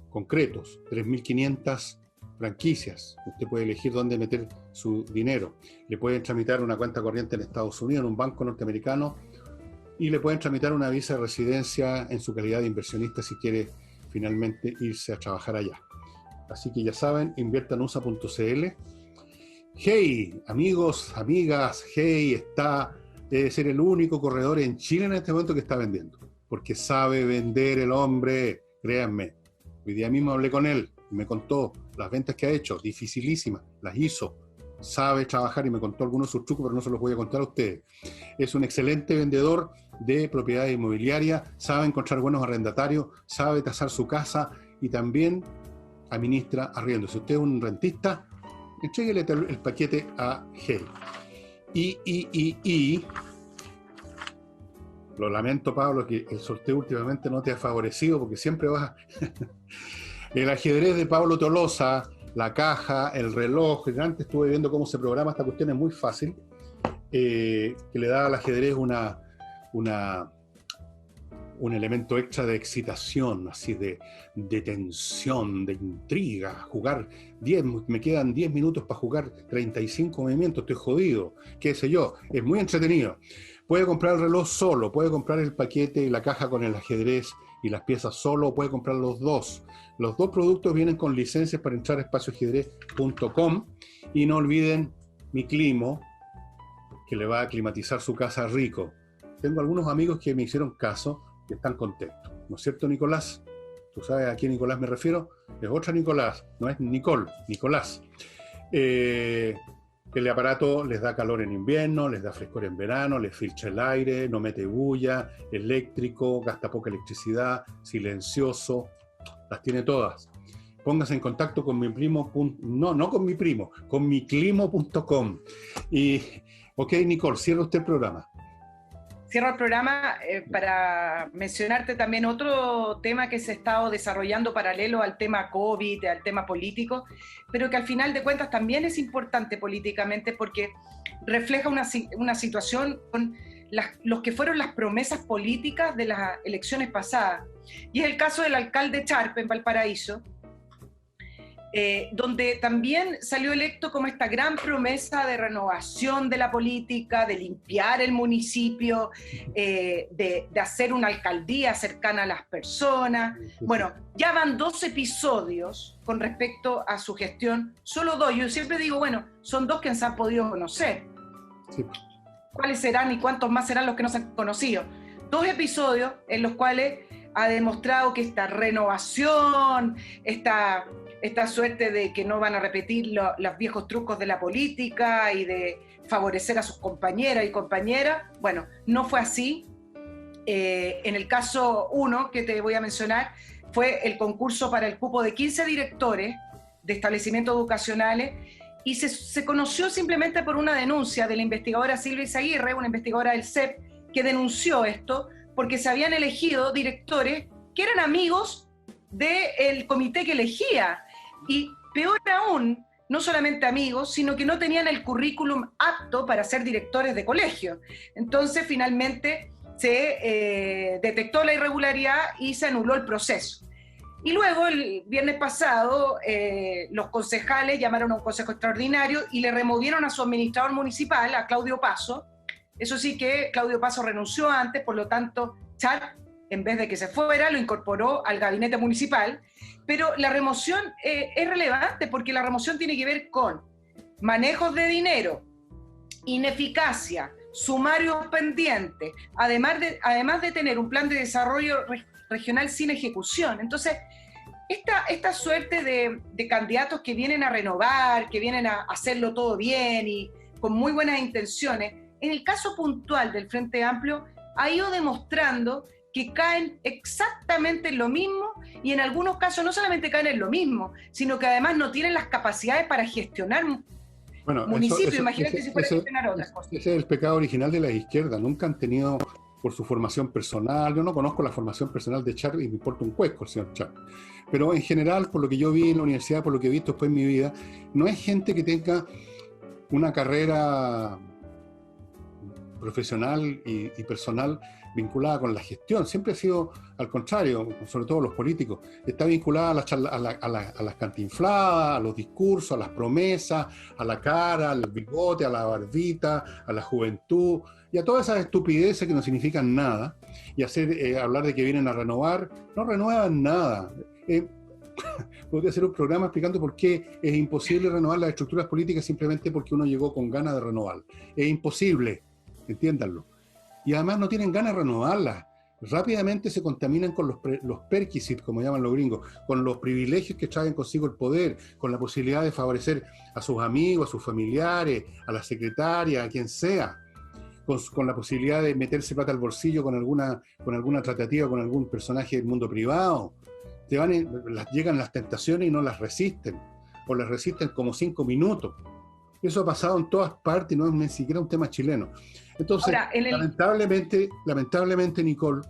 concretos, 3.500 franquicias. Usted puede elegir dónde meter su dinero. Le pueden tramitar una cuenta corriente en Estados Unidos, en un banco norteamericano, y le pueden tramitar una visa de residencia en su calidad de inversionista si quiere finalmente irse a trabajar allá. Así que ya saben, inviertanusa.cl. Hey, amigos, amigas, Hey debe ser el único corredor en Chile en este momento que está vendiendo, porque sabe vender el hombre, créanme. Hoy día mismo hablé con él y me contó las ventas que ha hecho, dificilísimas, las hizo, sabe trabajar y me contó algunos de sus trucos, pero no se los voy a contar a ustedes. Es un excelente vendedor de propiedades inmobiliarias, sabe encontrar buenos arrendatarios, sabe tasar su casa y también administra arriendo. Si usted es un rentista, entréguele el paquete a Hey. Y lo lamento, Pablo, que el sorteo últimamente no te ha favorecido porque siempre vas a... El ajedrez de Pablo Tolosa, la caja, el reloj. Antes estuve viendo cómo se programa esta cuestión, es muy fácil, que le da al ajedrez un elemento extra de excitación, así de tensión, de intriga. Jugar 10, me quedan 10 minutos para jugar 35 movimientos, estoy jodido, qué sé yo, es muy entretenido. Puede comprar el reloj solo, puede comprar el paquete y la caja con el ajedrez y las piezas solo, o puede comprar los dos. Los dos productos vienen con licencias para entrar a espacioajedrez.com y no olviden mi climo, que le va a climatizar su casa rico. Tengo algunos amigos que me hicieron caso y están contentos. ¿No es cierto, Nicolás? ¿Tú sabes a qué Nicolás me refiero? Es otra Nicolás, no es Nicole, Nicolás. El aparato les da calor en invierno, les da frescor en verano, les filtra el aire, no mete bulla, eléctrico, gasta poca electricidad, silencioso, las tiene todas. Póngase en contacto con mi primo, no con mi primo, con miclimo.com. Y, ok, Nicole, cierra usted el programa. Cierro el programa para mencionarte también otro tema que se ha estado desarrollando paralelo al tema COVID, al tema político, pero que al final de cuentas también es importante políticamente porque refleja una situación con los que fueron las promesas políticas de las elecciones pasadas. Y es el caso del alcalde Charpe en Valparaíso, donde también salió electo como esta gran promesa de renovación de la política, de limpiar el municipio, de hacer una alcaldía cercana a las personas. Bueno, ya van 2 episodios con respecto a su gestión, solo 2. Yo siempre digo, bueno, son 2 que se han podido conocer. Sí. ¿Cuáles serán y cuántos más serán los que no se han conocido? 2 episodios en los cuales ha demostrado que esta renovación, esta suerte de que no van a repetir los viejos trucos de la política y de favorecer a sus compañeras y compañeras, bueno, no fue así. En el caso 1 que te voy a mencionar, fue el concurso para el cupo de 15 directores de establecimientos educacionales y se conoció simplemente por una denuncia de la investigadora Silvia Izaguirre, una investigadora del CEP, que denunció esto porque se habían elegido directores que eran amigos del comité que elegía. Y peor aún, no solamente amigos, sino que no tenían el currículum apto para ser directores de colegio. Entonces, finalmente, se detectó la irregularidad y se anuló el proceso. Y luego, el viernes pasado, los concejales llamaron a un consejo extraordinario y le removieron a su administrador municipal, a Claudio Paso. Eso sí que Claudio Paso renunció antes, por lo tanto, Char, en vez de que se fuera, lo incorporó al gabinete municipal. Pero la remoción es relevante porque la remoción tiene que ver con manejos de dinero, ineficacia, sumarios pendientes, además de tener un plan de desarrollo regional sin ejecución. Entonces, esta suerte de candidatos que vienen a renovar, que vienen a hacerlo todo bien y con muy buenas intenciones, en el caso puntual del Frente Amplio, ha ido demostrando que caen exactamente en lo mismo y en algunos casos no solamente caen en lo mismo, sino que además no tienen las capacidades para gestionar municipios. Imagínate si fuera a gestionar otras cosas. Ese es el pecado original de la izquierda. Nunca han tenido, por su formación personal, yo no conozco la formación personal de Char y me importa un cuesco el señor Char, pero en general, por lo que yo vi en la universidad, por lo que he visto después en mi vida, no es gente que tenga una carrera profesional y personal vinculada con la gestión. Siempre ha sido al contrario, sobre todo los políticos. Está vinculada a las cantinfladas, a los discursos, a las promesas, a la cara, al bigote, a la barbita, a la juventud y a todas esas estupideces que no significan nada. Y hablar de que vienen a renovar, no renuevan nada. Podría hacer un programa explicando por qué es imposible renovar las estructuras políticas simplemente porque uno llegó con ganas de renovar. Es imposible, entiéndanlo. Y además no tienen ganas de renovarlas. Rápidamente se contaminan con los perquisites, como llaman los gringos, con los privilegios que traen consigo el poder, con la posibilidad de favorecer a sus amigos, a sus familiares, a la secretaria, a quien sea, con la posibilidad de meterse plata al bolsillo con alguna tratativa con algún personaje del mundo privado. Llegan las tentaciones y no las resisten, o las resisten como 5 minutos. Eso ha pasado en todas partes, no es ni siquiera un tema chileno. Entonces, ahora, lamentablemente, Nicole,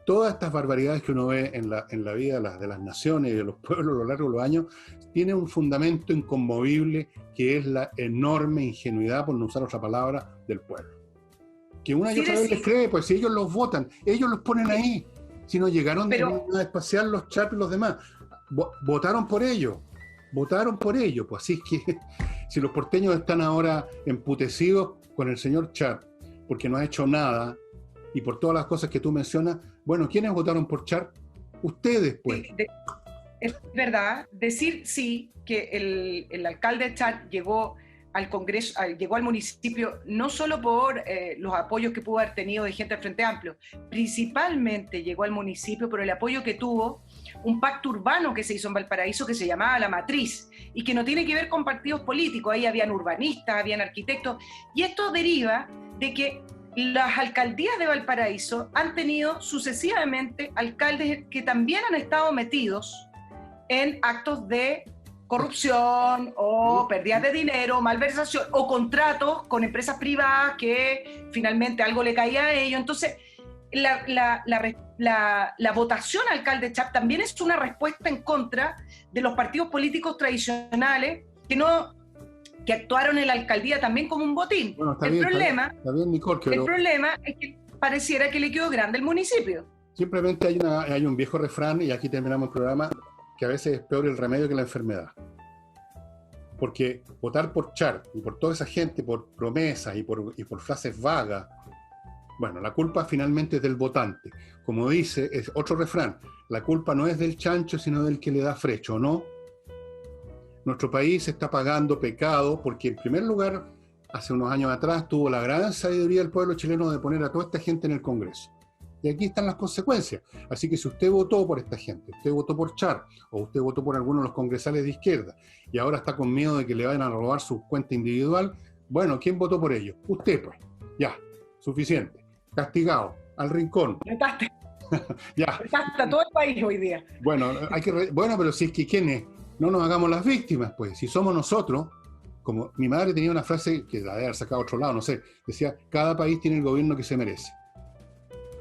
todas estas barbaridades que uno ve en la vida de las naciones y de los pueblos a lo largo de los años, tienen un fundamento inconmovible que es la enorme ingenuidad, por no usar otra palabra, del pueblo. Que una y otra vez les cree, pues si ellos los votan, ellos los ponen ahí. Si no llegaron a espaciar los Char y los demás, votaron por ellos, pues así es que si los porteños están ahora emputecidos con el señor Char porque no ha hecho nada y por todas las cosas que tú mencionas, bueno, ¿quiénes votaron por Char? Ustedes, pues. Es verdad, decir sí que el alcalde Char llegó al Congreso, llegó al municipio no solo por los apoyos que pudo haber tenido de gente del Frente Amplio, principalmente llegó al municipio por el apoyo que tuvo un pacto urbano que se hizo en Valparaíso que se llamaba La Matriz y que no tiene que ver con partidos políticos. Ahí habían urbanistas, habían arquitectos, y esto deriva de que las alcaldías de Valparaíso han tenido sucesivamente alcaldes que también han estado metidos en actos de corrupción o pérdidas de dinero, malversación o contratos con empresas privadas que finalmente algo le caía a ellos. Entonces, la votación al alcalde Char también es una respuesta en contra de los partidos políticos tradicionales que actuaron en la alcaldía también como un botín. Bueno, el problema es que pareciera que le quedó grande el municipio. Simplemente hay un viejo refrán, y aquí terminamos el programa, que a veces es peor el remedio que la enfermedad. Porque votar por Char y por toda esa gente, por promesas y por frases vagas, bueno, la culpa finalmente es del votante. Como dice, es otro refrán, la culpa no es del chancho, sino del que le da frecho, ¿no? Nuestro país está pagando pecado porque, en primer lugar, hace unos años atrás tuvo la gran sabiduría del pueblo chileno de poner a toda esta gente en el Congreso. Y aquí están las consecuencias. Así que si usted votó por esta gente, usted votó por Char, o usted votó por alguno de los congresales de izquierda, y ahora está con miedo de que le vayan a robar su cuenta individual, bueno, ¿quién votó por ellos? Usted, pues. Ya, suficiente. Castigado, al rincón. Retaste. Ya. Retaste a todo el país hoy día. Bueno, pero si es que ¿quiénes? No nos hagamos las víctimas, pues. Si somos nosotros, como mi madre tenía una frase que la debe haber sacado a otro lado, no sé, decía, cada país tiene el gobierno que se merece.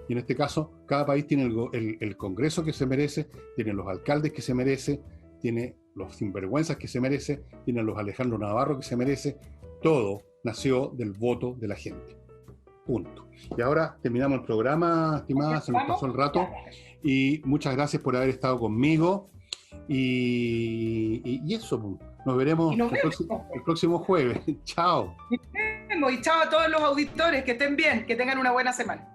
Y en este caso, cada país tiene el Congreso que se merece, tiene los alcaldes que se merece, tiene los sinvergüenzas que se merece, tiene los Alejandro Navarro que se merece. Todo nació del voto de la gente. Punto. Y ahora terminamos el programa, estimada, se nos pasó el rato. Y muchas gracias por haber estado conmigo. Y eso, nos veremos el próximo jueves. Chao. Y chao a todos los auditores, que estén bien, que tengan una buena semana.